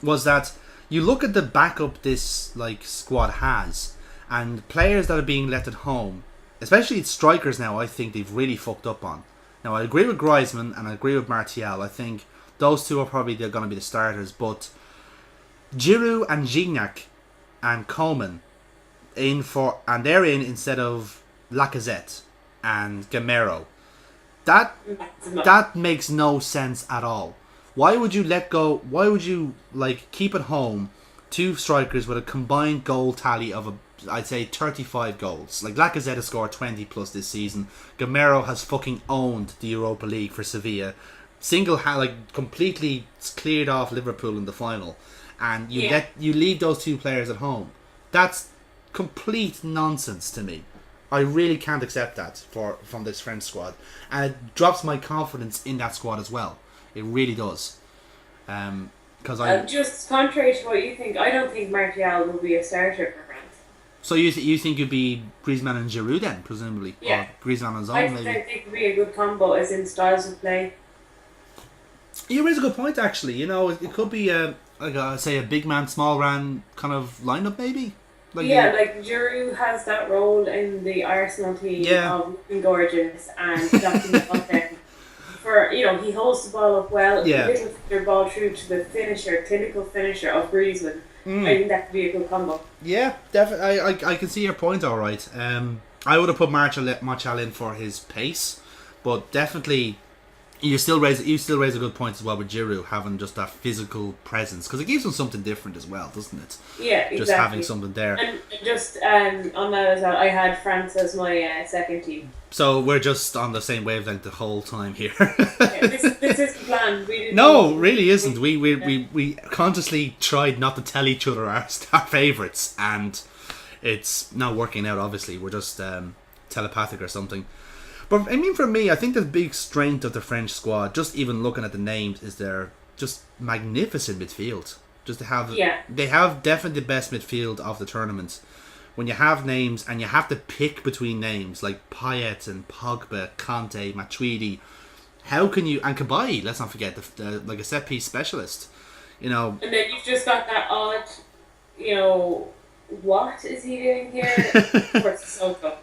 was that you look at the backup this, like, squad has, and players that are being left at home, especially strikers now, I think they've really fucked up on. Now, I agree with Griezmann and I agree with Martial. I think those two are probably going to be the starters, but Giroud and Gignac and Coman they're in instead of Lacazette and Gamero. That makes no sense at all. Why would you keep at home two strikers with a combined goal tally of I'd say 35 goals? Like, Lacazette has scored 20 plus this season. Gamero has fucking owned the Europa League for Sevilla. Completely cleared off Liverpool in the final. And you leave those two players at home. That's complete nonsense to me. I really can't accept that from this French squad. And it drops my confidence in that squad as well. It really does. Just contrary to what you think, I don't think Martial will be a starter for France. So you think it'd be Griezmann and Giroud then, presumably? Yeah. Or Griezmann on his own, maybe? I think it would be a good combo, as in styles of play. You raise a good point, actually. You know, it could be a big man, small man kind of lineup, maybe? Like Giroud has that role in the Arsenal team of looking gorgeous and dropping the ball down. He holds the ball up well. Yeah. Little their ball through to the clinical finisher of Griezmann. I think that could be a good combo. Yeah, definitely. I can see your point. All right. I would have put Martial in for his pace, but definitely you still raise a good point as well with Giroud having just that physical presence, because it gives him something different as well, doesn't it? Yeah, exactly. Just having something there. And just on that as well, I had France as my second team. So we're just on the same wavelength the whole time here. This is the plan. No, it really isn't. We consciously tried not to tell each other our favourites, and it's not working out. Obviously, we're just telepathic or something. But I mean, for me, I think the big strength of the French squad, just even looking at the names, is their just magnificent midfield. They have definitely the best midfield of the tournament. When you have names and you have to pick between names like Payet and Pogba, Kante, Matuidi, how can you... And Kabay, let's not forget, like a set-piece specialist. You know... And then you've just got that odd, what is he doing here? For Sissoko.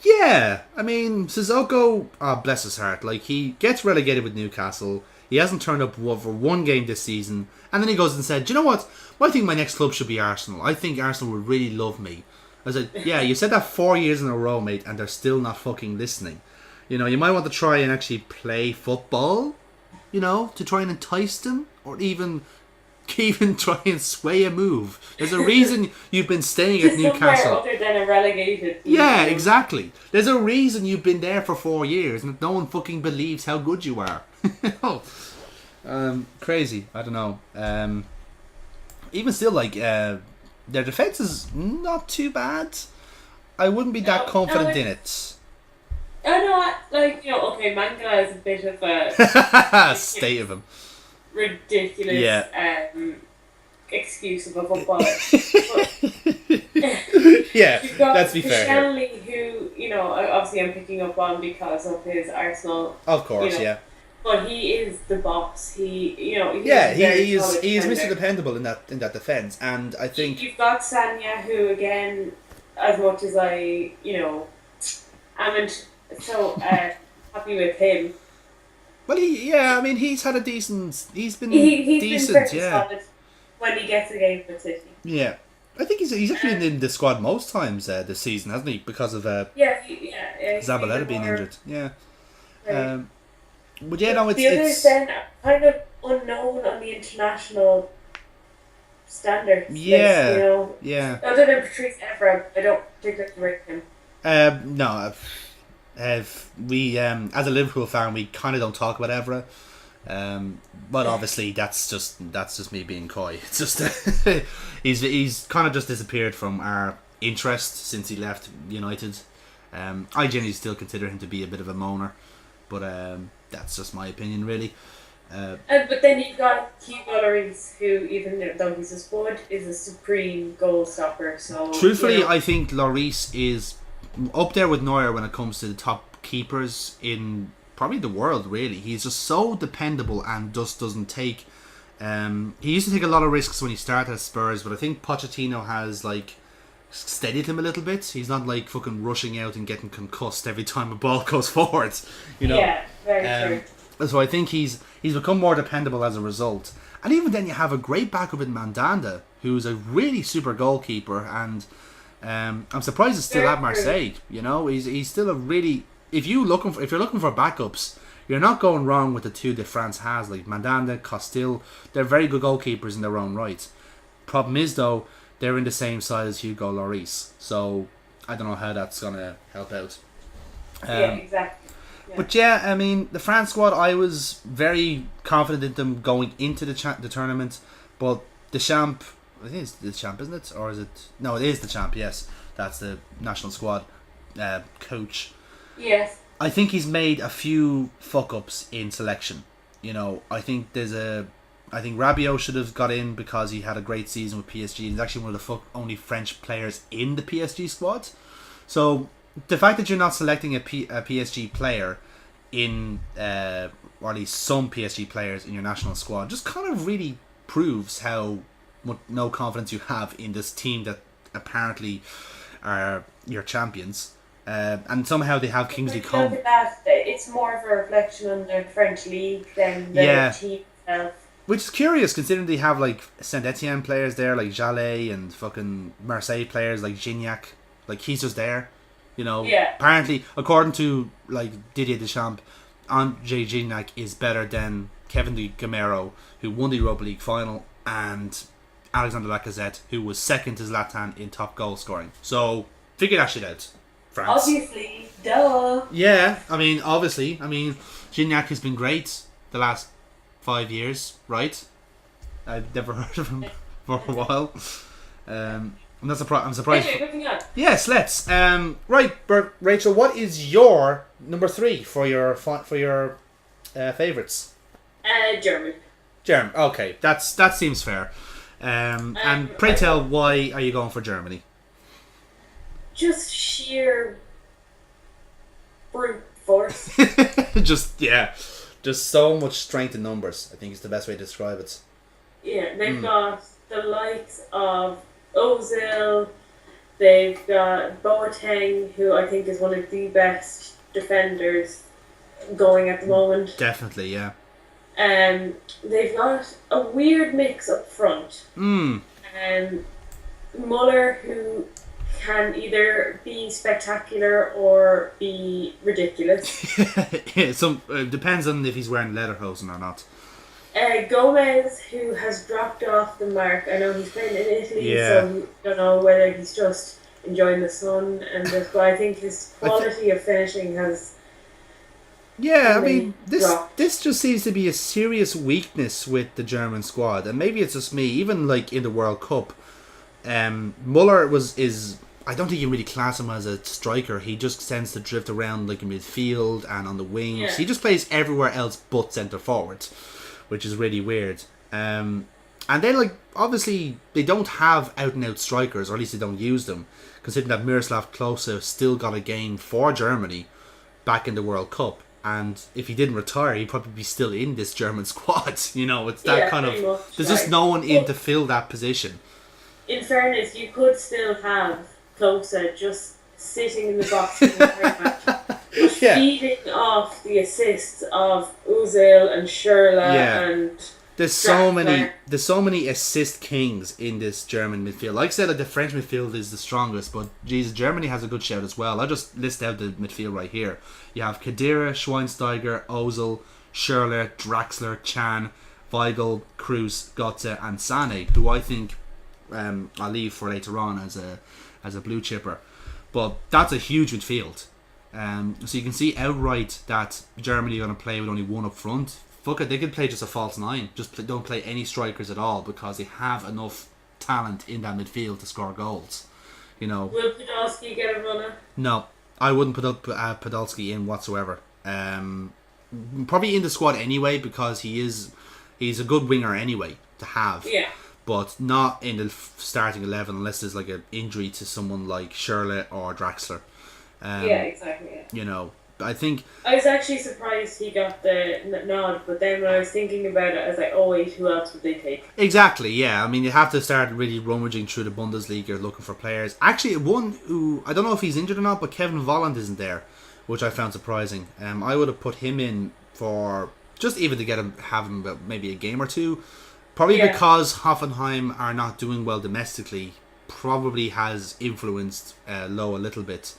Yeah, I mean, Sissoko, bless his heart, like, he gets relegated with Newcastle. He hasn't turned up for one game this season, and then he goes and said, do you know what? I think my next club should be Arsenal. I think Arsenal would really love me. I said, yeah, you said that 4 years in a row, mate, and they're still not fucking listening. You might want to try and actually play football, to try and entice them, or even try and sway a move. There's a reason you've been staying at Newcastle. Other than a relegated team. Yeah, exactly. There's a reason you've been there for 4 years, and no one fucking believes how good you are. Crazy. I don't know. Even still, like, their defense is not too bad. I wouldn't be that confident in it. I know, like, okay, Mangala is a bit of a State of him. ridiculous excuse of a footballer. Yeah, you've got let's be fair. Shanley, who, obviously I'm picking up on because of his Arsenal. Of course, yeah. But he is the boss. He is Mr. Dependable in that defence, and I think you've got Sanya, who again, as much as I, amn't so happy with him. Well, he's had a decent. He's been he's decent, been pretty yeah. solid when he gets a game with City. Yeah, I think he's actually been in the squad most times this season, hasn't he? Because of Zabaleta being injured. Yeah. Right. But yeah, no, the others then are kind of unknown on the international standards. Yeah, yeah. Other than Patrice Evra, I don't particularly rate him. No, we as a Liverpool fan, we kind of don't talk about Evra. But obviously that's just me being coy. It's just he's kind of just disappeared from our interest since he left United. I genuinely still consider him to be a bit of a moaner, but that's just my opinion, really. But then you've got Hugo Lloris, who, even though he's a spud, is a supreme goal stopper. So truthfully, I think Lloris is up there with Neuer when it comes to the top keepers in probably the world, really. He's just so dependable and just doesn't take... he used to take a lot of risks when he started at Spurs, but I think Pochettino has steadied him a little bit. He's not fucking rushing out and getting concussed every time a ball goes forwards. Yeah, very true. So I think he's become more dependable as a result. And even then you have a great backup in Mandanda, who's a really super goalkeeper, and I'm surprised he's still at Marseille. He's still a really... If you're looking for backups, you're not going wrong with the two that France has, like Mandanda, Costil. They're very good goalkeepers in their own right. Problem is, though, they're in the same side as Hugo Lloris, so I don't know how that's gonna help out. Yeah, exactly. Yeah. But yeah, I mean, the France squad, I was very confident in them going into the tournament, but Deschamps, I think it's Deschamps, isn't it? Or is it? No, it is Deschamps, yes. That's the national squad coach. Yes. I think he's made a few fuck-ups in selection. I think Rabiot should have got in because he had a great season with PSG. He's actually one of the only French players in the PSG squad. So the fact that you're not selecting a PSG player in, or at least some PSG players in your national squad, just kind of really proves how no confidence you have in this team that apparently are your champions. And somehow they have Kingsley Coman. Look at that. It's more of a reflection on the French league than the team itself. Which is curious, considering they have Saint Etienne players there, like Jallet, and fucking Marseille players like Gignac. He's just there. Yeah. Apparently, according to Didier Deschamps, Andre Gignac is better than Kevin De Gamero, who won the Europa League final, and Alexander Lacazette, who was second to Zlatan in top goal scoring. So figure that shit out, France. Obviously, duh. Yeah, obviously. Gignac has been great the last 5 years, right? I've never heard of him for a while. I'm surprised. Anyway, moving on. Yes, let's. Right, Rachel, what is your number 3 for your favourites? German. German. Okay, that seems fair. And pray tell, why are you going for Germany? Just sheer brute force. Just so much strength in numbers, I think is the best way to describe it. Yeah, they've got the likes of Ozil, they've got Boateng, who I think is one of the best defenders going at the moment. Definitely, yeah. They've got a weird mix up front. Muller, who can either be spectacular or be ridiculous. Yeah, depends on if he's wearing lederhosen or not. Gomez, who has dropped off the mark. I know he's playing in Italy, so I don't know whether he's just enjoying the sun but I think his quality of finishing has... Yeah, this just seems to be a serious weakness with the German squad, and maybe it's just me. Even in the World Cup, Muller is I don't think you really class him as a striker. He just tends to drift around like in midfield and on the wings. Yeah. He just plays everywhere else but centre forward, which is really weird. And then, like, obviously, they don't have out-and-out strikers, or at least they don't use them, considering that Miroslav Klose still got a game for Germany back in the World Cup. And if he didn't retire, he'd probably be still in this German squad. You know, it's that kind of... Much, there's just no one in to fill that position. In fairness, you could still have Klose just sitting in the box in the entire match, feeding off the assists of Ozil and Schürrle and... There's so many assist kings in this German midfield. Like I said, like, the French midfield is the strongest, but Jesus, Germany has a good shout as well. I'll just list out the midfield right here. You have Khedira, Schweinsteiger, Ozil, Schürrle, Draxler, Chan, Weigl, Kroos, Götze, and Sané, who I think I'll leave for later on as a blue chipper. But that's a huge midfield. So you can see outright that Germany are going to play with only one up front. Fuck it, they could play just a false nine. Just don't play any strikers at all, because they have enough talent in that midfield to score goals. You know. Will Podolski get a runner? No, I wouldn't put up Podolski in whatsoever. Probably in the squad anyway, because he's a good winger anyway to have. Yeah. But not in the starting 11 unless there's like an injury to someone like Schürrle or Draxler. Yeah, exactly. Yeah. You know. I think I was actually surprised he got the nod, but then when I was thinking about it, I was like, oh wait, who else would they take? Exactly, yeah. I mean, you have to start really rummaging through the Bundesliga looking for players. Actually, one who, I don't know if he's injured or not, but Kevin Volland isn't there, which I found surprising. I would have put him in for just even to have him maybe a game or two. Probably because Hoffenheim are not doing well domestically, probably has influenced Low a little bit.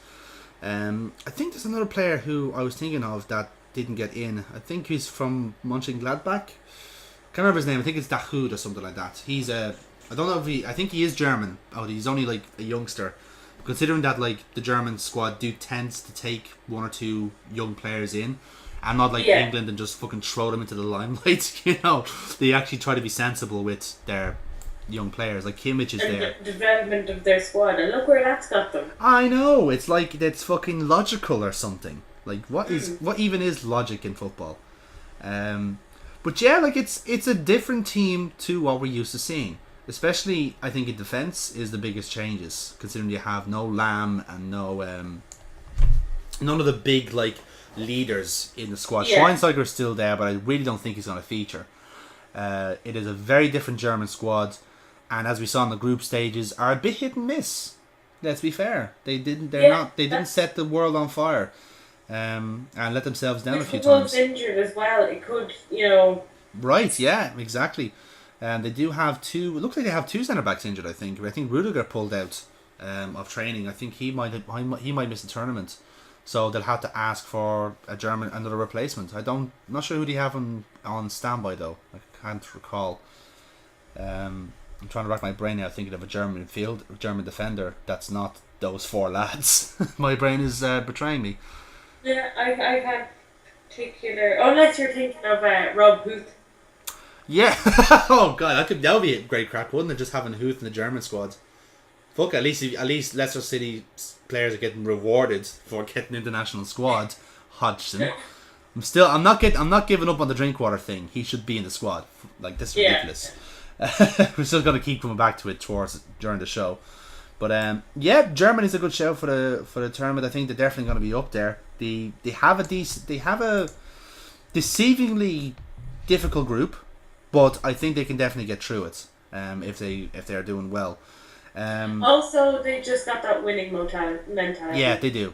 I think there's another player who I was thinking of that didn't get in. I think he's from Mönchengladbach. Can't remember his name. I think it's Dahoud or something like that. He's I don't know if I think he is German. Oh, he's only like a youngster. Considering that like the German squad do tends to take one or two young players in, and not like England and just fucking throw them into the limelight. You know, they actually try to be sensible with their young players. Like Kimmich is there. The development of their squad, and look where that's got them. I know, it's like that's fucking logical or something. Like what even is logic in football? But yeah, like it's a different team to what we're used to seeing. Especially, I think in defence is the biggest changes, considering you have no Lamb and no none of the big like leaders in the squad. Schweinsteiger's still there, but I really don't think he's going to feature. It is a very different German squad. And as we saw in the group stages, are a bit hit and miss. Let's be fair. They didn't set the world on fire, and let themselves down a few times. Injured as well. It could, you know. Right. Yeah. Exactly. And they do have two. It looks like they have two centre backs injured. I think Rudiger pulled out of training. I think he might miss the tournament. So they'll have to ask for another replacement. Not sure who they have on standby though. I can't recall. I'm trying to rack my brain now thinking of a German defender that's not those four lads. My brain is betraying me. Yeah, I can't particular. Unless you're thinking of Rob Huth. Yeah. Oh god, that would be a great crack, wouldn't it? Just having Huth in the German squad. Fuck, at least Leicester City players are getting rewarded for getting international squad. Hodgson. I'm not giving up on the Drinkwater thing. He should be in the squad. Like, this is ridiculous. We're still going to keep coming back to it during the show, but Germany's a good show for the tournament. I think they're definitely going to be up there. They have a deceivingly difficult group, but I think they can definitely get through it if they are doing well. Also, they just got that winning mentality. Yeah, they do.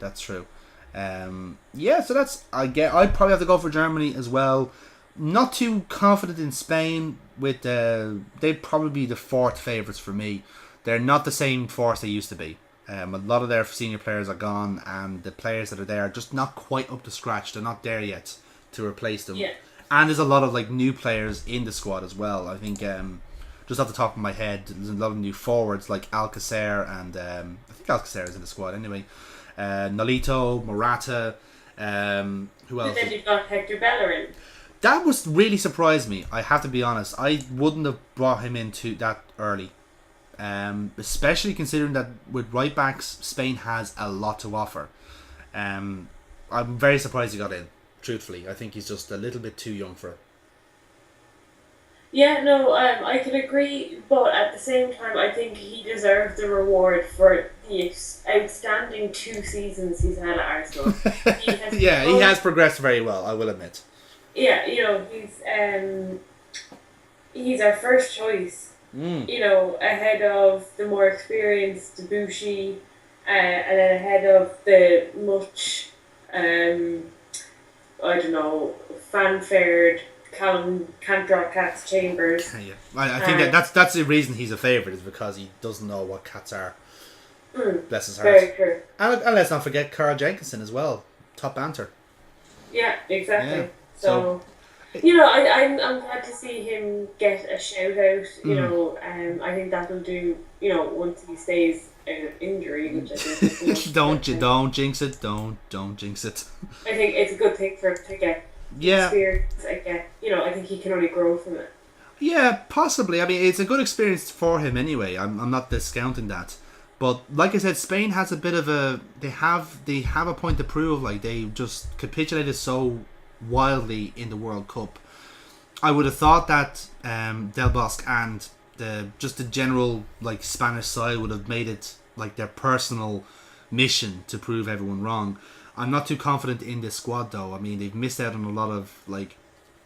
That's true. So that's I'd probably have to go for Germany as well. Not too confident in Spain. They'd probably be the fourth favourites for me. They're not the same force they used to be. A lot of their senior players are gone, and the players that are there are just not quite up to scratch. They're not there yet to replace them. Yeah. And there's a lot of like new players in the squad as well. I think just off the top of my head, there's a lot of new forwards like Alcacer, and I think Alcacer is in the squad anyway. Nolito, Morata, who else? And then you've got Hector Bellerin. That was really surprised me. I have to be honest. I wouldn't have brought him into that early. especially considering that with right backs, Spain has a lot to offer. I'm very surprised he got in. Truthfully, I think he's just a little bit too young for it. Yeah, no, I can agree, but at the same time, I think he deserved the reward for the outstanding 2 seasons he's had at Arsenal. He has progressed very well, I will admit. Yeah, he's our first choice. Ahead of the more experienced Debussy, and then ahead of the much, fanfared Can't Draw Cats Chambers. Yeah, I think that's the reason he's a favourite, is because he doesn't know what cats are. Bless his heart. Very true. And let's not forget Carl Jenkinson as well. Top banter. Yeah, exactly. Yeah. So I'm glad to see him get a shout out. I think that'll do. Once he stays out of injury, which I think don't jinx it. Don't jinx it. I think it's a good thing for him to get experience. I think he can only grow from it. Yeah, possibly. I mean, it's a good experience for him anyway. I'm not discounting that. But like I said, Spain has a bit of a they have a point to prove. Like, they just capitulated so wildly in the World Cup. I would have thought that Del Bosque and the general Spanish side would have made it like their personal mission to prove everyone wrong. I'm not too confident in this squad though. I mean, they've missed out on a lot of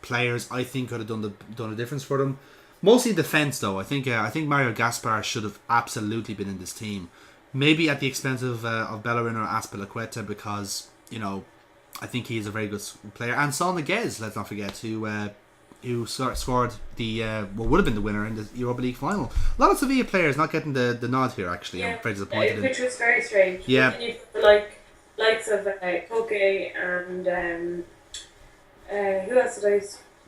players I think could have done a difference for them. Mostly defense though. I think Mario Gaspar should have absolutely been in this team. Maybe at the expense of Bellerin or Azpilicueta, because I think he is a very good player. And Saul Niguez, let's not forget, who scored the what would have been the winner in the Europa League final. A lot of Sevilla players not getting the nod here, actually. Yeah, I'm very disappointed. Which was very strange. Yeah. And you put likes of Koke and who else did I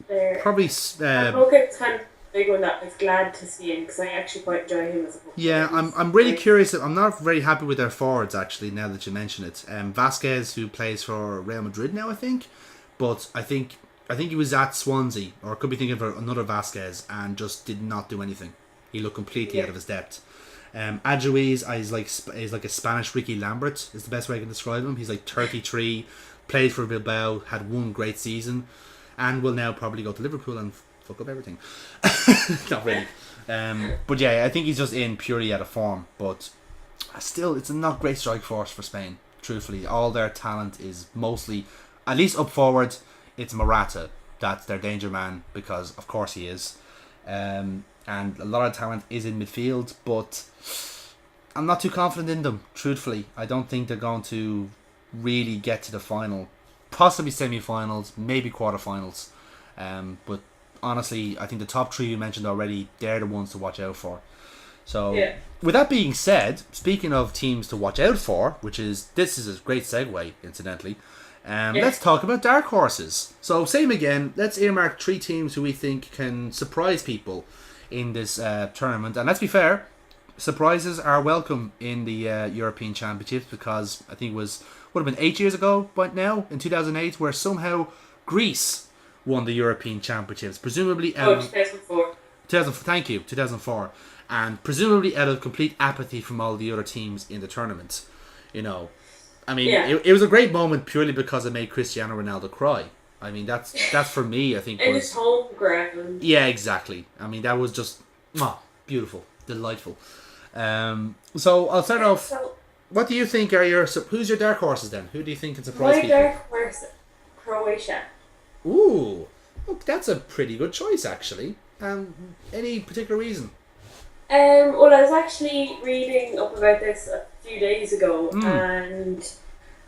there? Probably Koke's kind of big one that I was glad to see him, because I actually quite enjoy him as a footballer. Yeah, I'm really curious. I'm not very happy with their forwards, actually, now that you mention it. Vasquez, who plays for Real Madrid now, I think. But I think he was at Swansea, or could be thinking of another Vasquez, and just did not do anything. He looked completely out of his depth. Adjuiz is like a Spanish Ricky Lambert, is the best way I can describe him. He's like 33, played for Bilbao, had one great season, and will now probably go to Liverpool and fuck up everything. Not really. But yeah, I think he's just in purely out of form. But still, it's a not great strike force for Spain. Truthfully, all their talent is mostly, at least up forward, it's Morata. That's their danger man, because of course he is. And a lot of talent is in midfield, but I'm not too confident in them, truthfully. I don't think they're going to really get to the final. Possibly semi-finals, maybe quarter-finals. But honestly, I think the top 3 you mentioned already, they're the ones to watch out for. So, with that being said, speaking of teams to watch out for, this is a great segue, incidentally, let's talk about dark horses. So, same again, let's earmark 3 teams who we think can surprise people in this tournament. And let's be fair, surprises are welcome in the European Championships, because I think it would have been 8 years ago, but now, in 2008, where somehow Greece won the European Championships, presumably out of 2004. 2004, and presumably out of complete apathy from all the other teams in the tournament. I mean, it was a great moment purely because it made Cristiano Ronaldo cry. I mean, that's for me, I think. In his home ground. Yeah, exactly. I mean, that was just beautiful, delightful. So I'll start off. What do you think who's your dark horses then? Who do you think can surprise people? My dark horse, Croatia. Ooh, look, that's a pretty good choice, actually. Any particular reason? Well, I was actually reading up about this a few days ago, and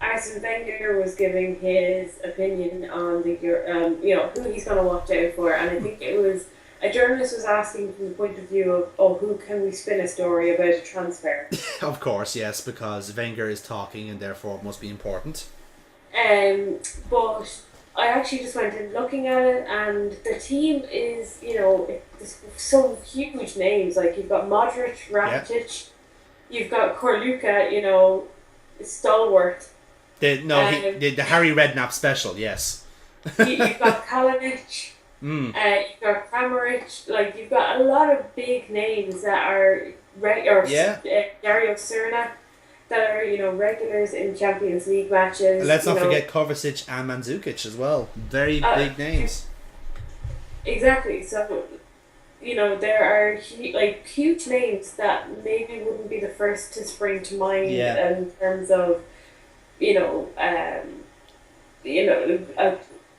Arsene Wenger was giving his opinion on the who he's going to watch out for, and I think it was a journalist was asking from the point of view of who can we spin a story about a transfer. Of course, yes, because Wenger is talking and therefore it must be important. But I actually just went in looking at it, and the team is, there's some huge names. Like, you've got Modric, Rakitic, you've got Korluka, stalwart. The Harry Redknapp special, yes. You've got Kalinic, you've got Kramaric. Like, you've got a lot of big names that are Dario Serna, that are, regulars in Champions League matches. Let's not forget Kovacic and Mandzukic as well. Very big names. Exactly. So, there are huge names that maybe wouldn't be the first to spring to mind in terms of, a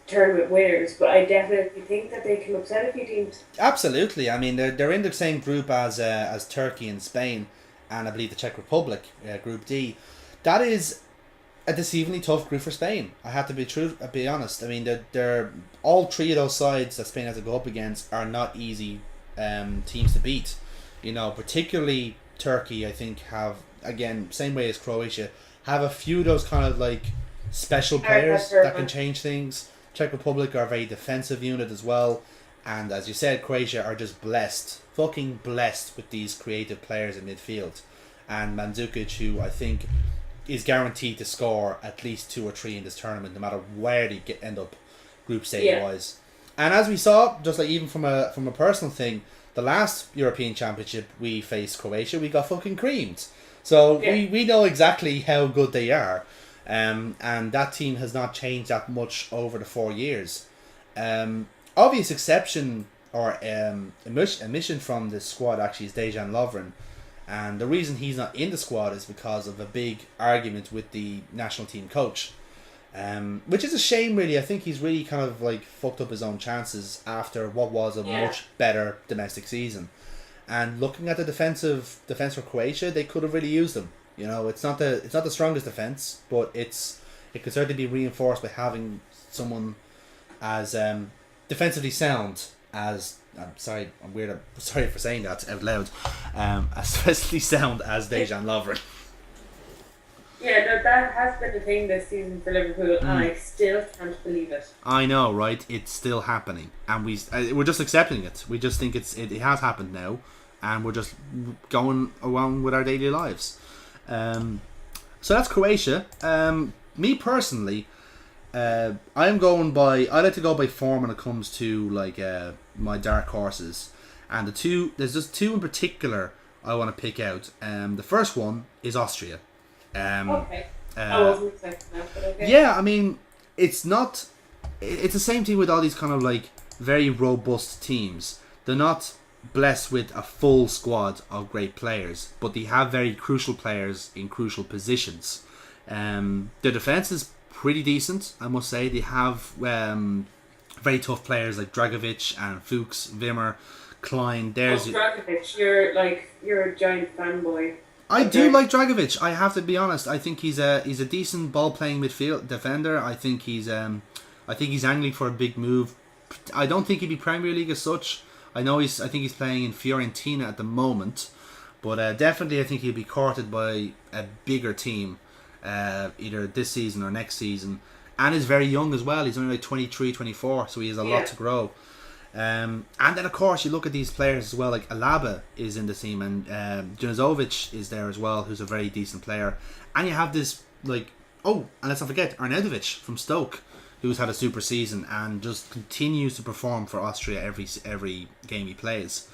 tournament winners, but I definitely think that they can upset a few teams. Absolutely. I mean, they're in the same group as Turkey and Spain, and I believe the Czech Republic, Group D. That is a deceivingly tough group for Spain. I have to be honest. I mean, they're all three of those sides that Spain has to go up against are not easy teams to beat. Particularly Turkey, I think, have, again, same way as Croatia, have a few of those kind of special players that can change things. Czech Republic are a very defensive unit as well, and as you said, Croatia are just fucking blessed with these creative players in midfield, and Mandzukic, who I think is guaranteed to score at least 2 or 3 in this tournament, no matter where they end up group stage wise. And as we saw, just even from a personal thing, the last European Championship we faced Croatia, we got fucking creamed. So we know exactly how good they are. And that team has not changed that much over the 4 years. Obvious exception or omission from the squad actually is Dejan Lovren, and the reason he's not in the squad is because of a big argument with the national team coach, which is a shame really. I think he's really kind of fucked up his own chances after what was a much better domestic season. And looking at the defense for Croatia, they could have really used him. It's not the strongest defense, but it could certainly be reinforced by having someone as defensively sound as sorry for saying that out loud, as defensively sound as Dejan Lovren. Yeah, no, that has been the thing this season for Liverpool, and I still can't believe it. I know, right? It's still happening, and we're just accepting it. We just think it has happened now, and we're just going along with our daily lives. So that's Croatia. Me personally, I like to go by form when it comes to my dark horses, and there's just 2 in particular I want to pick out. The first one is Austria. Okay. I wasn't expecting that, but okay. Yeah, I mean, it's the same thing with all these kind of very robust teams. They're not blessed with a full squad of great players, but they have very crucial players in crucial positions. Their defense is pretty decent, I must say. They have very tough players like Dragovic and Fuchs, Wimmer, Klein. Dragovic, you're a giant fanboy. I do like Dragovic. I have to be honest. I think he's a decent ball playing midfield defender. I think he's angling for a big move. I don't think he'd be Premier League as such. I think he's playing in Fiorentina at the moment, but definitely I think he'll be courted by a bigger team, either this season or next season, and is very young as well. He's only 23, 24, so he has a lot to grow. And then of course you look at these players as well, like Alaba is in the team, and Junazovic is there as well, who's a very decent player. And you have this and let's not forget Arnautovic from Stoke, who's had a super season and just continues to perform for Austria every game he plays.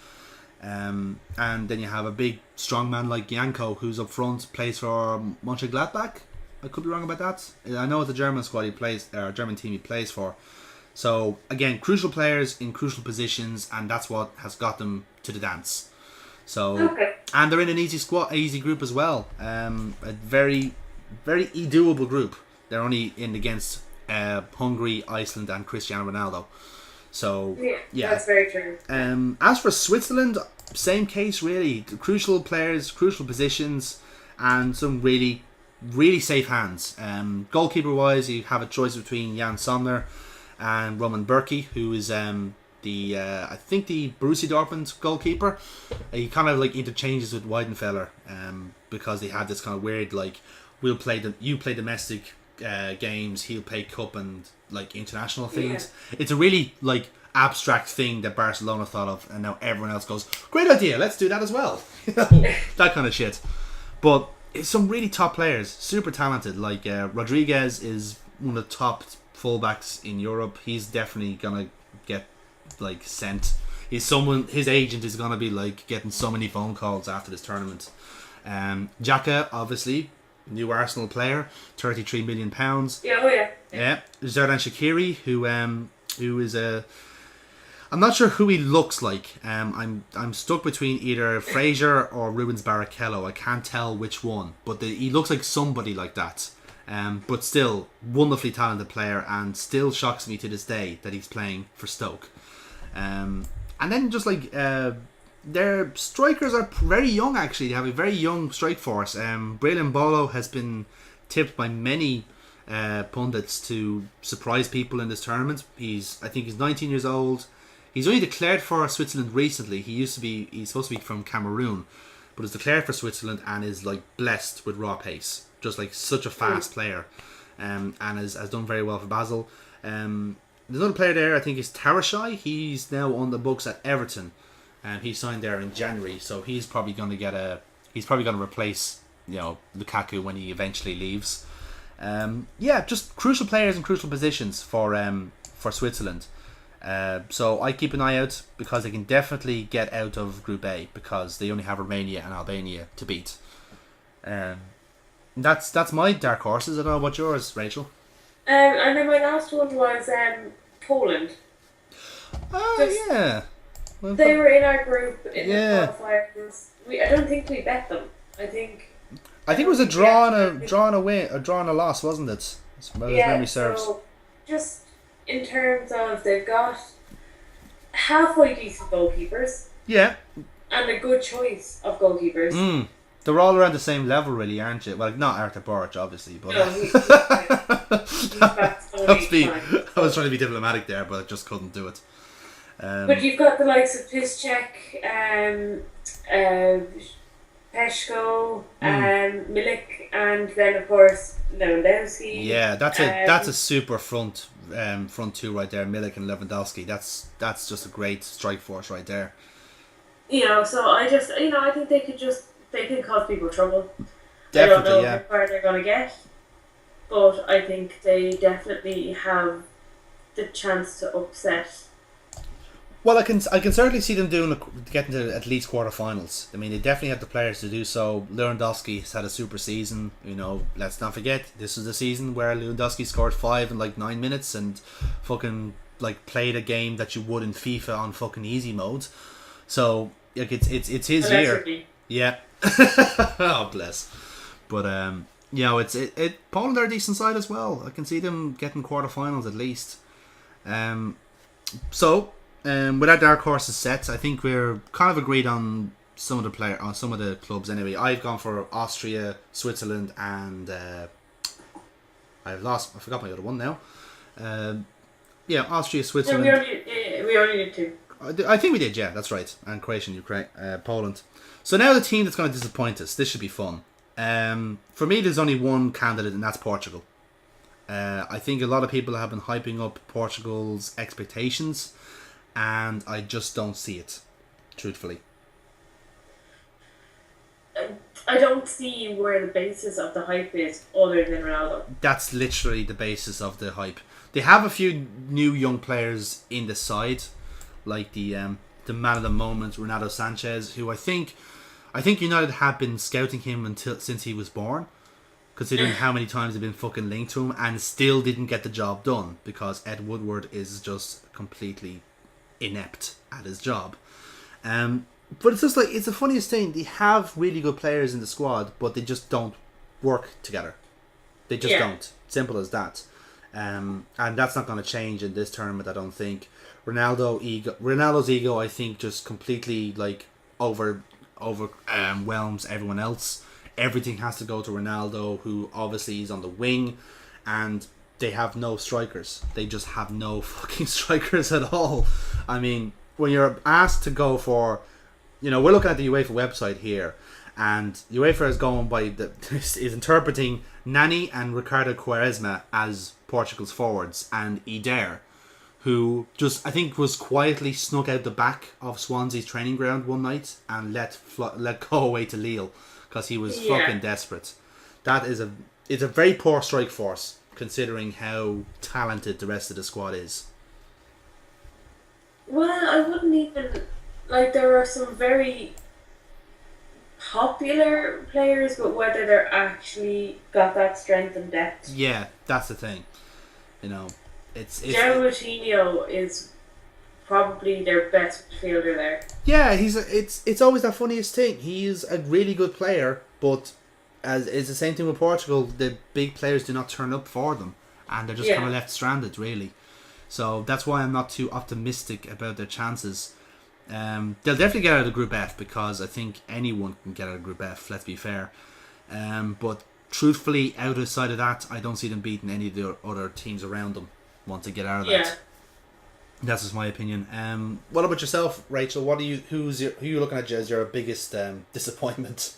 And then you have a big strong man like Janko, who's up front, plays for Mönchengladbach. I could be wrong about that. I know it's a German squad German team he plays for. So again, crucial players in crucial positions, and that's what has got them to the dance. So and they're in an easy group as well. A very, very doable group. They're only in against Hungary, Iceland, and Cristiano Ronaldo. So yeah, that's very true. As for Switzerland, same case really. Crucial players, crucial positions, and some really, really safe hands. Goalkeeper wise, you have a choice between Jan Sommer and Roman Bürki, who is I think the Borussia Dortmund goalkeeper. He kind of interchanges with Weidenfeller, because they have this kind of weird you play domestic games, he'll play cup and international things. It's a really abstract thing that Barcelona thought of, and now everyone else goes, great idea, let's do that as well. That kind of shit. But it's some really top players, super talented. Rodriguez is one of the top fullbacks in Europe. He's definitely gonna get sent. His agent is going to be like getting so many phone calls after this tournament. Xhaka, obviously, new Arsenal player, £33 million. Yeah. Xherdan Shaqiri, who is a. I'm not sure who he looks like. I'm stuck between either Fraser or Rubens Barrichello. I can't tell which one, but he looks like somebody like that. But still, wonderfully talented player, and still shocks me to this day that he's playing for Stoke. And then just like their strikers are very young. Actually, they have a very young strike force. FUWBAWLL has been tipped by many pundits to surprise people in this tournament. I think he's 19 years old. He's only declared for Switzerland recently. He's supposed to be from Cameroon, but is declared for Switzerland and is like blessed with raw pace. Just like such a fast player, and has done very well for Basel. There's another player there, I think, is Tarashai. He's now on the books at Everton, and he signed there in January. So he's probably going to replace Lukaku when he eventually leaves. Just crucial players in crucial positions for Switzerland. So I keep an eye out because they can definitely get out of Group A because they only have Romania and Albania to beat. That's my dark horses. I don't know about yours, Rachel. And then my last one was Poland. Yeah. Well, they were in our group in the qualifiers. I don't think we bet them. I think it was a draw and a loss, wasn't it? As memory serves. So just in terms of they've got halfway decent goalkeepers. Yeah. And a good choice of goalkeepers. They're all around the same level, really, aren't you? Well, not Arthur Boric, obviously, but no, I was trying to be diplomatic there, but I just couldn't do it. But you've got the likes of Piszczek, Peshko, Milik, and then of course Lewandowski. Yeah, that's a super front two right there, Milik and Lewandowski. That's just a great strike force right there. So I think they could cause people trouble. Definitely, I don't know how far they're going to get, but I think they definitely have the chance to upset. Well, I can certainly see them getting to at least quarterfinals. I mean, they definitely have the players to do so. Lewandowski has had a super season. Let's not forget this is the season where Lewandowski scored 5 in like 9 minutes and fucking like played a game that you would in FIFA on fucking easy mode. So like it's his year. Yeah. Oh bless. But Poland are a decent side as well. I can see them getting quarterfinals at least. With our dark horses set, I think we're kind of agreed on some of the clubs anyway. I've gone for Austria, Switzerland, and I forgot my other one now. Austria, Switzerland. We only did 2. I think we did, yeah, that's right. And Croatia and Ukraine, Poland. So now the team that's going to disappoint us. This should be fun. For me, there's only one candidate, and that's Portugal. I think a lot of people have been hyping up Portugal's expectations, and I just don't see it, truthfully. I don't see where the basis of the hype is other than Ronaldo. That's literally the basis of the hype. They have a few new young players in the side, like the man of the moment, Renato Sanchez, who I think United have been scouting him since he was born, considering how many times they've been fucking linked to him and still didn't get the job done because Ed Woodward is just completely inept at his job. But it's just like, it's the funniest thing. They have really good players in the squad, but they just don't work together. They just don't. Simple as that. And that's not going to change in this tournament, I don't think. Ronaldo's ego, I think, just completely like overwhelms everyone else. Everything has to go to Ronaldo, who obviously is on the wing, and they have no strikers. They just have no fucking strikers at all. I mean, when you're asked to go for, we're looking at the UEFA website here, and UEFA is going by is interpreting Nani and Ricardo Quaresma as Portugal's forwards, and Eder, who just, I think, was quietly snuck out the back of Swansea's training ground one night and let go away to Lille because he was fucking desperate. It's a very poor strike force considering how talented the rest of the squad is. Well, I wouldn't even like. There are some very popular players, but whether they're actually got that strength and depth. Yeah, that's the thing. You know, it's Coutinho is probably their best midfielder there. Yeah, it's always that funniest thing. He's a really good player, but as it's the same thing with Portugal, the big players do not turn up for them, and they're just kind of left stranded, really. So that's why I'm not too optimistic about their chances. They'll definitely get out of Group F because I think anyone can get out of Group F. Let's be fair. But truthfully, outside of that, I don't see them beating any of the other teams around them once they get out of that. That's just my opinion. What about yourself, Rachel? Who you looking at as your biggest disappointment?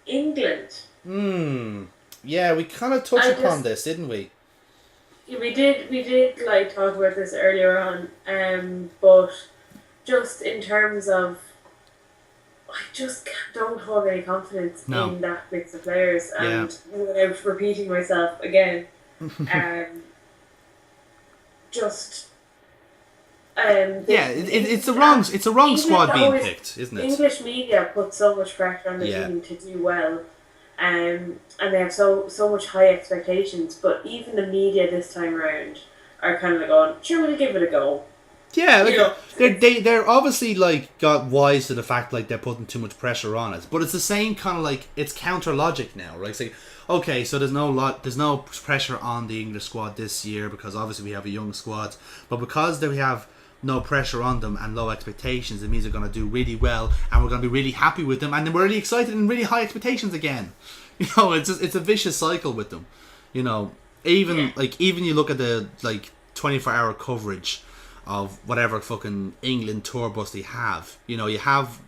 England. Yeah, we kind of touched upon this, didn't we? We did like talk about this earlier on. But just in terms of, I just don't have any confidence in that mix of players, and without repeating myself again, just. It's a wrong squad being picked, isn't it? English media put so much pressure on the team to do well, and they have so much high expectations. But even the media this time around are kind of like going, "Sure, we'll give it a go." Yeah, like they're obviously like got wise to the fact like they're putting too much pressure on it, but it's the same kind of like it's counter logic now, right? It's like, okay, so there's no pressure on the English squad this year because obviously we have a young squad, but because we have no pressure on them and low expectations, it means they're going to do really well and we're going to be really happy with them and then we're really excited and really high expectations again. It's a vicious cycle with them. Even you look at the 24-hour coverage of whatever fucking England tour bus they have. You have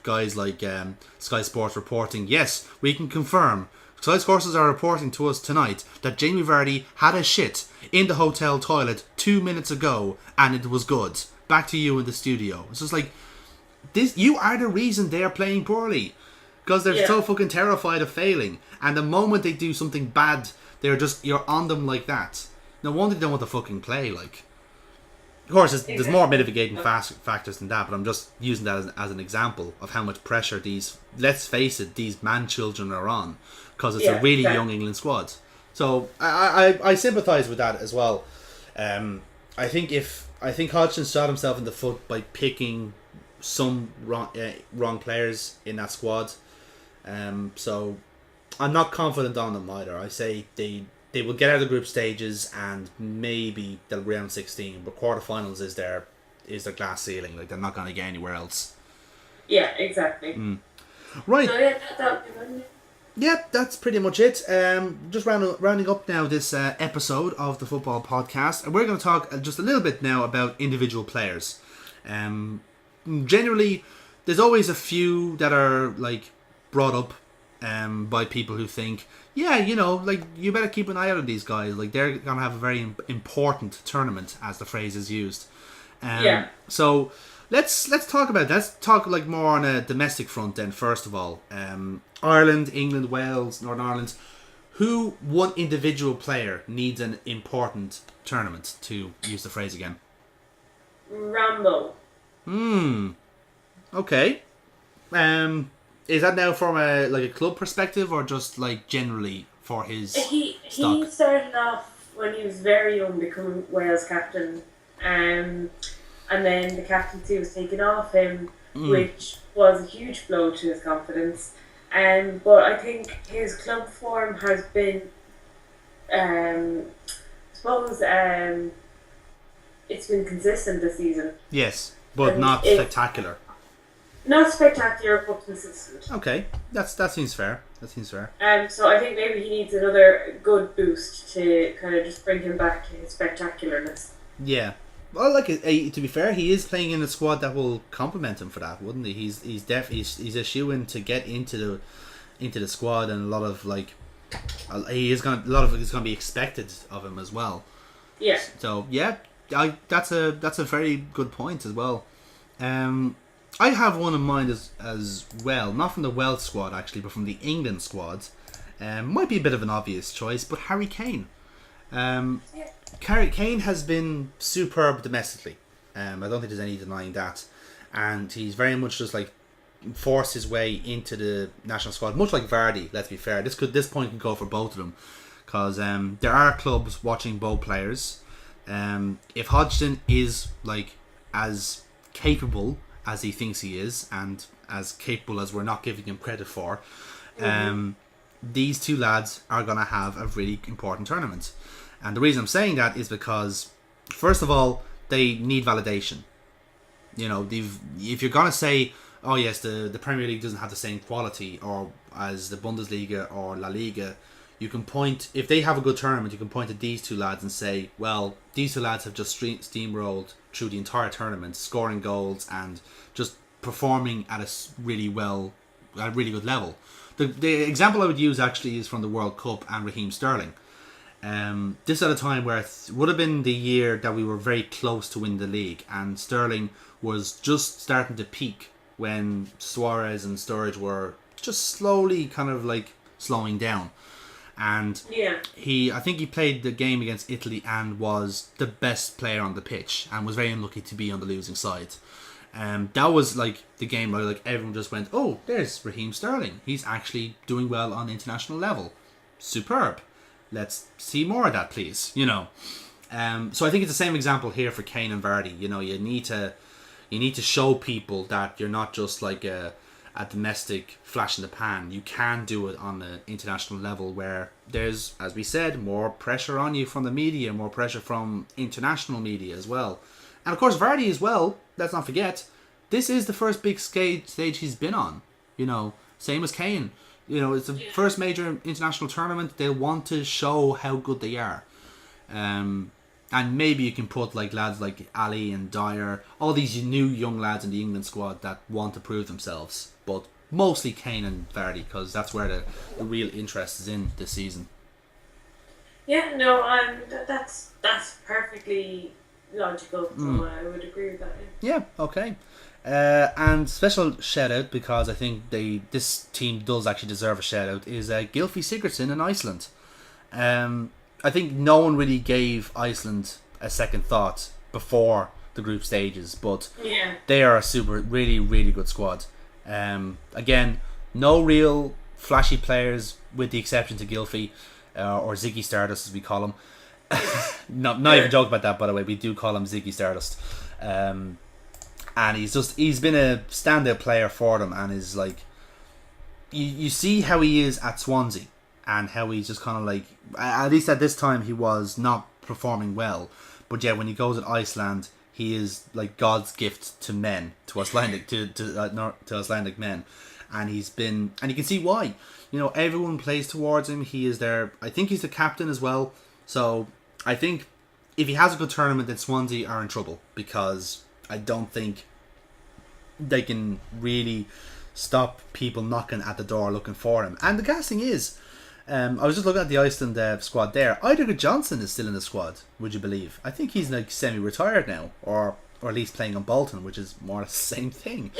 guys like Sky Sports reporting, yes, we can confirm. Sky Sports are reporting to us tonight that Jamie Vardy had a shit in the hotel toilet 2 minutes ago and it was good. Back to you in the studio. It's just like, this. You are the reason they're playing poorly. Because they're so fucking terrified of failing. And the moment they do something bad, you're on them like that. No wonder they don't want to fucking play, like. Of course, there's more mitigating factors than that, but I'm just using that as an example of how much pressure these, let's face it, these man-children are on, because it's a really young England squad. So I sympathise with that as well. I think Hodgson shot himself in the foot by picking some wrong players in that squad. So I'm not confident on them either. I say they will get out of the group stages and maybe they'll round 16, but quarterfinals is their glass ceiling. Like, they're not going to get anywhere else. Yeah, exactly. Right. So that would be good. Yep, that's pretty much it. Just rounding up now this episode of the Football Podcast, and we're going to talk just a little bit now about individual players. Generally, there's always a few that are brought up by people who think, you better keep an eye out on these guys. Like, they're going to have a very important tournament, as the phrase is used. So let's talk about that. Let's talk more on a domestic front then, first of all. Ireland, England, Wales, Northern Ireland. One individual player needs an important tournament, to use the phrase again? Rambo. Okay. Is that now from a club perspective or just generally for his stock? He started off when he was very young becoming Wales captain, and then the captaincy was taken off him, which was a huge blow to his confidence. But I think his club form has been, it's been consistent this season. Yes, but not spectacular. Not spectacular, but consistent. Okay, that seems fair. So I think maybe he needs another good boost to kind of just bring him back to his spectacularness. Yeah. Well, to be fair, he is playing in a squad that will complement him for that, wouldn't he? He's a shoo-in to get into the squad, and a lot of it is going to be expected of him as well. Yeah. So that's a very good point as well. I have one in mind as well, not from the Welsh squad actually, but from the England squad. Might be a bit of an obvious choice, but Harry Kane. Kane has been superb domestically. I don't think there's any denying that. And he's very much just like forced his way into the national squad, much like Vardy. Let's be fair. This point can go for both of them, because there are clubs watching both players. If Hodgson is like as capable as he thinks he is, and as capable as we're not giving him credit for, these two lads are going to have a really important tournament. And the reason I'm saying that is because, first of all, they need validation. You know, if you're going to say, oh yes, the Premier League doesn't have the same quality or as the Bundesliga or La Liga, you can point, if they have a good tournament, you can point to these two lads and say, well, these two lads have just steamrolled through the entire tournament, scoring goals and just performing at a really good level. The example I would use actually is from the World Cup and Raheem Sterling. This at a time where it would have been the year that we were very close to win the league, and Sterling was just starting to peak when Suarez and Sturridge were just slowly kind of like slowing down. And I think he played the game against Italy and was the best player on the pitch and was very unlucky to be on the losing side. That was like the game where like everyone just went, oh, there's Raheem Sterling. He's actually doing well on international level. Superb. Let's see more of that, please. You know. So I think it's the same example here for Kane and Vardy. You know, you need to show people that you're not just like a domestic flash in the pan. You can do it on an international level where there's, as we said, more pressure on you from the media, more pressure from international media as well. And of course Vardy as well, let's not forget, this is the first big stage he's been on. You know, same as Kane. You know, it's the first major international tournament. They'll want to show how good they are. And maybe you can put like lads like Ali and Dyer, all these new young lads in the England squad that want to prove themselves. But mostly Kane and Vardy, because that's where the real interest is in this season. Yeah, no, that's perfectly logical. So I would agree with that. Yeah, okay. And special shout out, because I think this team does actually deserve a shout out, is Gylfi Sigurdsson in Iceland. I think no one really gave Iceland a second thought before the group stages, but they are a really, really good squad. Again, no real flashy players with the exception to Gylfi, or Ziggy Stardust as we call him. not even joking about that, by the way. We do call him Ziggy Stardust. And he's been a standout player for them, and is like, you see how he is at Swansea and how he's just kind of like, at least at this time he was not performing well, but yeah, when he goes at Iceland, he is like God's gift to men, to Icelandic to Icelandic men, and you can see why. You know, everyone plays towards him. He is there. I think he's the captain as well. So I think if he has a good tournament, then Swansea are in trouble, because I don't think they can really stop people knocking at the door looking for him. And the gas thing is, I was just looking at the Iceland squad there. Eidur Johnson is still in the squad, would you believe? I think he's like semi-retired now, or at least playing on Bolton, which is more or less the same thing.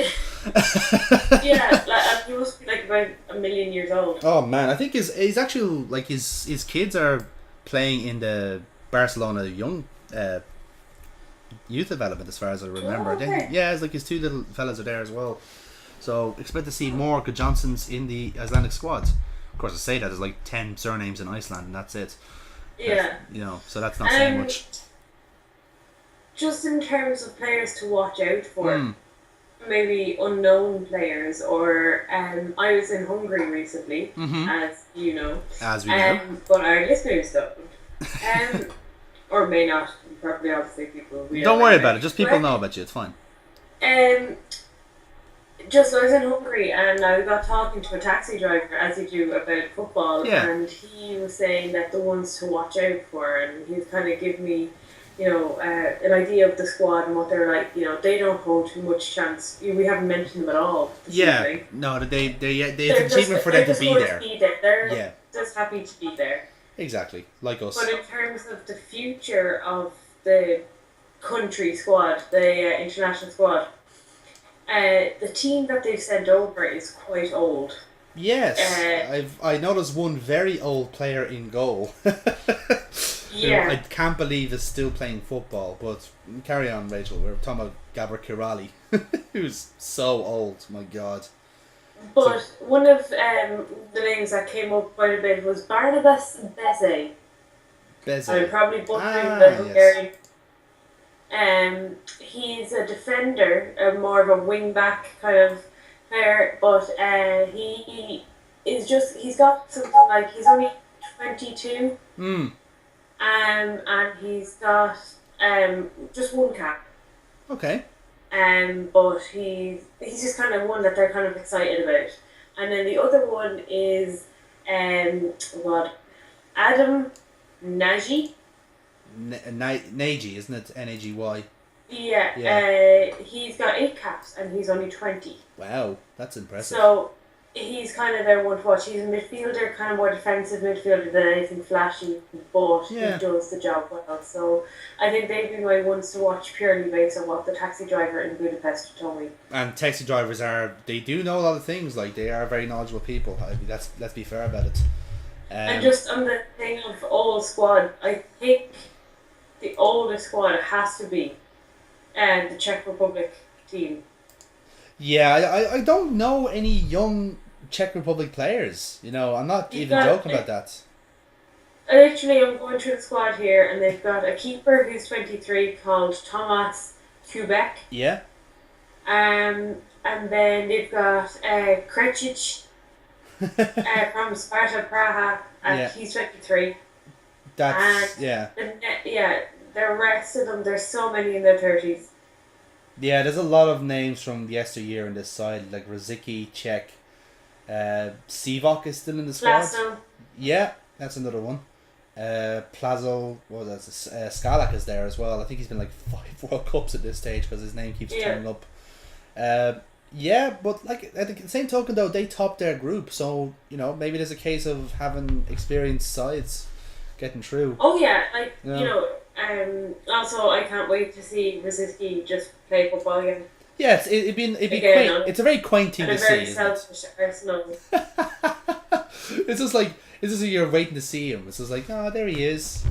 Yeah, he must be like about 1 million years old. Oh man, I think he's actually like his kids are playing in the Barcelona young youth development, as far as I remember. Oh, okay. It's like his two little fellas are there as well. So expect to see more good Johnsons in the Icelandic squad. Of course, I say that there's like 10 surnames in Iceland, and that's it. Yeah. You know, so that's not saying much. Just in terms of players to watch out for, maybe unknown players, or I was in Hungary recently, as you know. As we know. But our listeners don't. Or may not. Probably, obviously, people. Don't worry about it. Just people know about you. It's fine. Just I was in Hungary, and I got talking to a taxi driver, as you do, about football, and he was saying that the ones to watch out for, and he was kind of giving me, you know, an idea of the squad and what they're like. You know, they don't hold too much chance. We haven't mentioned them at all. No, it's an achievement for them to be there. They're just happy to be there. Exactly, like us. But in terms of the future of the country squad, the international squad, the team that they've sent over is quite old. Yes, I noticed one very old player in goal. who I Yeah. can't believe is still playing football. But carry on, Rachel. We're talking about Gabor Kirali, who's so old. My God. But So one of the names that came up quite a bit was Barnabas Beze. I'm Beze. probably butchering the Ah, yes. Hungarian. He's a defender, more of a wing back kind of player, but he's got something like, he's only 22, Hmm. and he's got just one cap. Okay. But he's just kind of one that they're kind of excited about. And then the other one is what, Adam Nagy. Nagy, isn't it? Nagy. Yeah. Yeah, he's got 8 caps and he's only 20. Wow, that's impressive. So he's kind of their one to watch. He's a midfielder, kind of more defensive midfielder than anything flashy, but Yeah. he does the job well. So I think they'd be my ones to watch purely based on what the taxi driver in Budapest told me. And taxi drivers they do know a lot of things. Like, they are very knowledgeable people. I mean, let's be fair about it. And just on the thing of old squad, I think the oldest squad has to be the Czech Republic team. Yeah, I don't know any young Czech Republic players. I'm not even joking about that. Literally, I'm going through the squad here, and they've got a keeper who's 23 called Thomas Kubek. Yeah. And then they've got Krecic from Sparta Praha, and Yeah. he's 23. That's, And yeah. The rest of them, there's so many in their 30s. Yeah, there's a lot of names from yesteryear on this side, like Rosicky, Czech. Sivok is still in the squad. Plaso. Yeah, that's another one. Plazo, what was that? Skalak is there as well. I think he's been like 5 World Cups at this stage because his name keeps turning up. Yeah, but like at the same token though, they topped their group, so maybe there's a case of having experienced sides getting through. Oh yeah, also I can't wait to see Rosicky just play football again. Yes, it'd be quaint. It's a very quaint thing to see. Very selfish Arsenal. It's just like you're waiting to see him. It's just like, oh, there he is.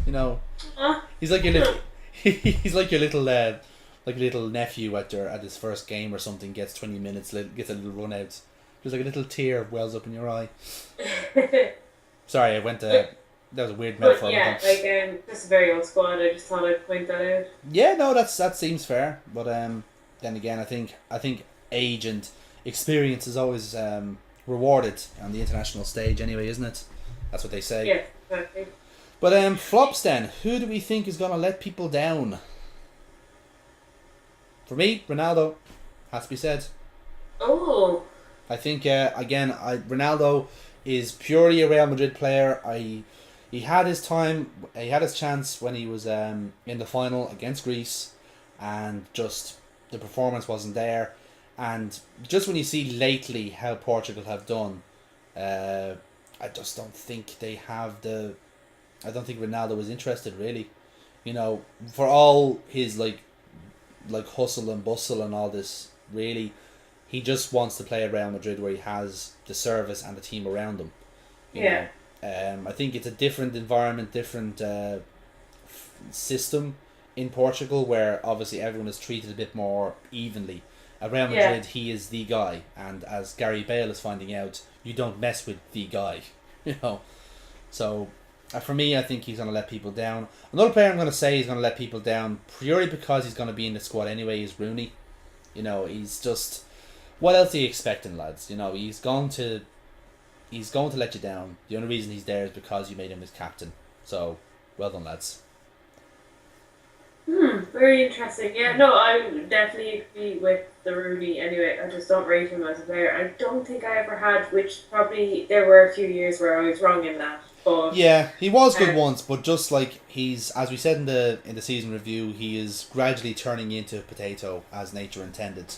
He's like your little, he's like your little nephew at his first game or something. Gets 20 minutes, gets a little run out. There's like a little tear wells up in your eye. Sorry, I went to. That was a weird metaphor. But yeah, just a very old squad. I just thought I'd point that out. Yeah, no, that seems fair. But then again, I think age and experience is always rewarded on the international stage. Anyway, isn't it? That's what they say. Yeah, exactly. But flops then. Who do we think is going to let people down? For me, Ronaldo has to be said. Oh. I think Ronaldo is purely a Real Madrid player. He had his time. He had his chance when he was in the final against Greece, and just the performance wasn't there. And just when you see lately how Portugal have done, I just don't think they have the. I don't think Ronaldo is interested really. For all his like hustle and bustle and all this, really, he just wants to play at Real Madrid where he has the service and the team around him. You know? I think it's a different environment, different system in Portugal where obviously everyone is treated a bit more evenly. At Real Madrid, he is the guy, and as Gary Bale is finding out, you don't mess with the guy. So for me, I think he's going to let people down. Another player I'm going to say he's going to let people down purely because he's going to be in the squad anyway is Rooney. He's just, what else are you expecting, lads? He's going to let you down. The only reason he's there is because you made him his captain. So, well done, lads. Very interesting. Yeah, no, I would definitely agree with the Rooney anyway. I just don't rate him as a player. I don't think I ever had, which probably there were a few years where I was wrong in that. But yeah, he was good once, but just like he's, as we said in the season review, he is gradually turning into a potato as nature intended.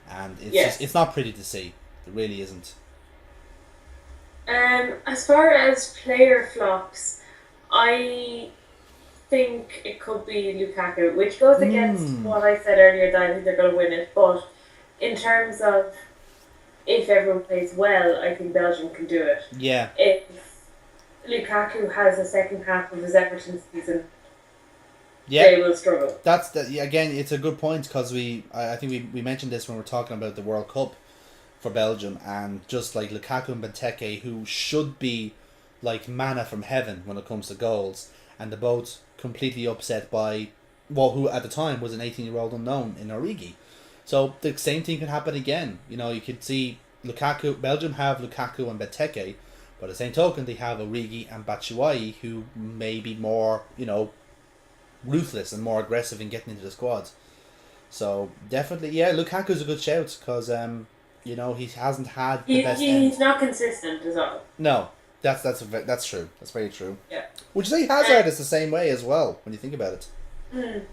And it's not pretty to see. It really isn't. As far as player flops, I think it could be Lukaku, which goes against what I said earlier that I think they're going to win it. But in terms of if everyone plays well, I think Belgium can do it. Yeah. Lukaku has a second half of his Everton season, yeah, they will struggle. Again, it's a good point because I think we mentioned this when we were talking about the World Cup for Belgium, and just like Lukaku and Benteke, who should be like manna from heaven when it comes to goals, and they're both completely upset by who at the time was an 18-year-old unknown in Origi. So the same thing can happen again. You could see Belgium have Lukaku and Benteke, but at the same token they have Origi and Batshuayi, who may be more, ruthless and more aggressive in getting into the squad. So definitely, yeah, Lukaku's a good shout because he hasn't had the best end. He's not consistent as well. No, that's true. That's very true. Yeah. Would you say Hazard is the same way as well when you think about it? And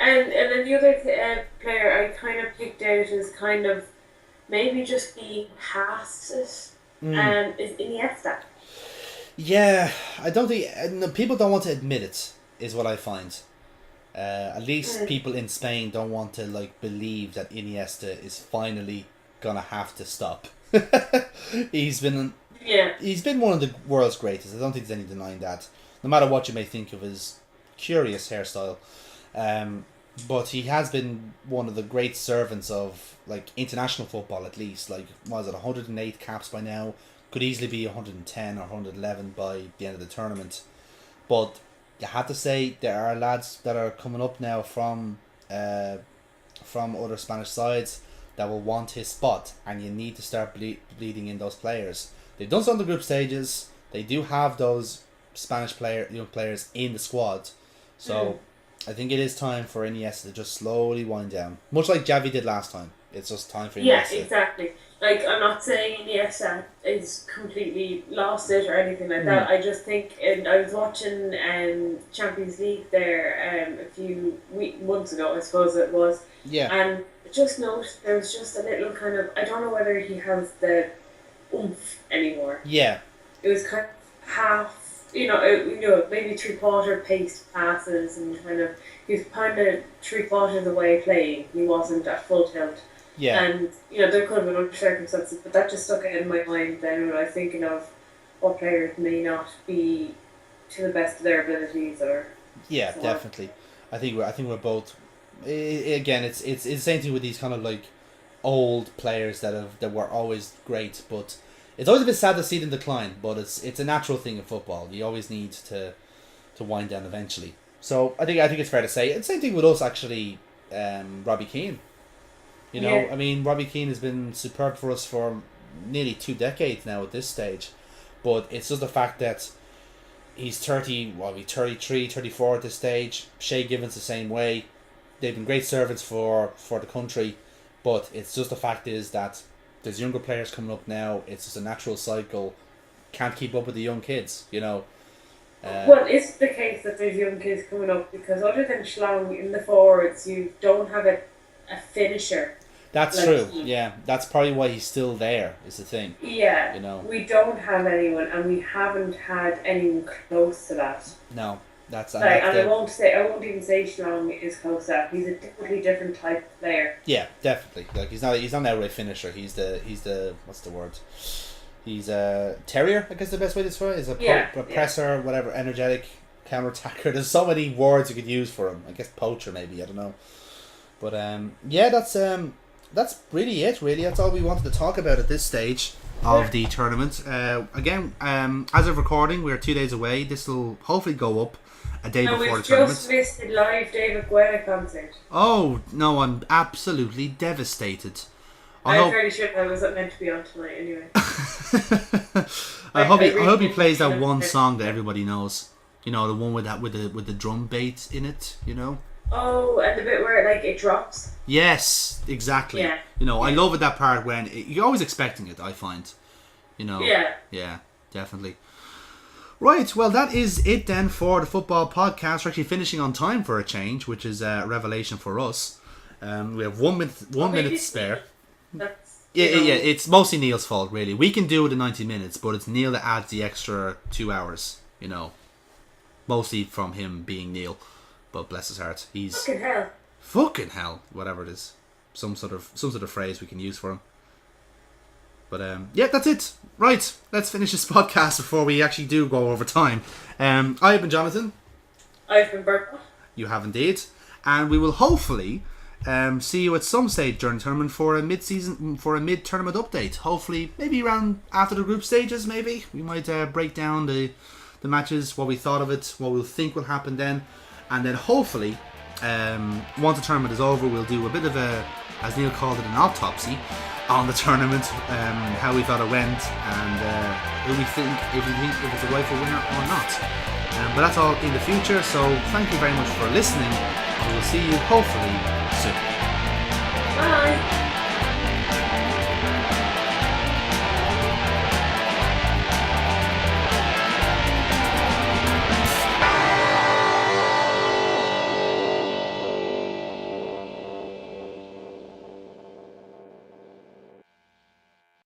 then the other player I kind of picked out is kind of maybe just being past it. Is Iniesta. Yeah, I don't think people don't want to admit it. Is what I find. At least people in Spain don't want to believe that Iniesta is finally gonna have to stop. He's been one of the world's greatest. I don't think there's any denying that. No matter what you may think of his curious hairstyle, but he has been one of the great servants of international football. At least 108 caps by now. Could easily be 110 or 111 by the end of the tournament. But you have to say there are lads that are coming up now from other Spanish sides that will want his spot, and you need to start bleeding in those players. They've done some of the group stages. They do have those Spanish young players in the squad, so I think it is time for Iniesta to just slowly wind down, much like Xavi did last time. It's just time for Iniesta. Yeah, exactly. I'm not saying Iniesta is completely lost it or anything like that. I just think, and I was watching Champions League there a few months ago, I suppose it was. Yeah. And just noticed there was just a little kind of, I don't know whether he has the oomph anymore. Yeah. It was kind of half, maybe 3/4 paced passes, and he was kind of 3/4 of the way playing. He wasn't at full tilt. Yeah. And, there could have been other circumstances, but that just stuck out in my mind then when I was thinking of what players may not be to the best of their abilities or... Yeah, so definitely. I think we're both... Again, it's the same thing with these kind of old players that were always great, but it's always a bit sad to see them decline, but it's a natural thing in football. You always need to wind down eventually. So I think it's fair to say. It's the same thing with us, actually, Robbie Keane. I mean, Robbie Keane has been superb for us for nearly 2 decades now at this stage. But it's just the fact that he's 33, 34 at this stage. Shay Given's the same way. They've been great servants for the country. But it's just the fact is that there's younger players coming up now. It's just a natural cycle. Can't keep up with the young kids, Well, it's the case that there's young kids coming up because other than Schlong in the forwards, you don't have a finisher. That's true. Yeah, that's probably why he's still there. Is the thing. Yeah, we don't have anyone, and we haven't had anyone close to that. No, that's and I won't even say Schlong is close to that. He's a totally different type of player. Yeah, definitely. He's not an outright finisher. He's the what's the word? He's a terrier. I guess the best way to describe it is a presser, whatever, energetic counter attacker. There's so many words you could use for him. I guess poacher, maybe. I don't know. But that's really it. Really, that's all we wanted to talk about at this stage of the tournament. Again, as of recording, we're 2 days away. This will hopefully go up a day before the tournament. We just missed the live David Guetta concert. Oh no, I'm absolutely devastated. I'm fairly sure I was meant to be on tonight anyway. I hope he plays that one song that everybody knows. The one with the drum beat in it. Oh, and the bit where it drops. Yes, exactly. Yeah. I love it, that part when you're always expecting it. I find, Yeah. Yeah, definitely. Right. Well, that is it then for the football podcast. We're actually finishing on time for a change, which is a revelation for us. We have 1 minute to spare. Yeah. It's mostly Neil's fault, really. We can do it in 90 minutes, but it's Neil that adds the extra 2 hours. Mostly from him being Neil. But bless his heart, he's fucking hell, whatever it is, some sort of phrase we can use for him. But yeah, that's it. Right, let's finish this podcast before we actually do go over time. I've been Jonathan. I've been Bertha. You have indeed. And we will hopefully see you at some stage during the tournament for a mid-tournament update. Hopefully, maybe around after the group stages, maybe. We might break down the matches, what we thought of it, what we think will happen then. And then hopefully, once the tournament is over, we'll do a bit of a, as Neil called it, an autopsy on the tournament, how we thought it went, and who we think, if it's a rightful winner or not. But that's all in the future, so thank you very much for listening, and we'll see you hopefully soon. Bye!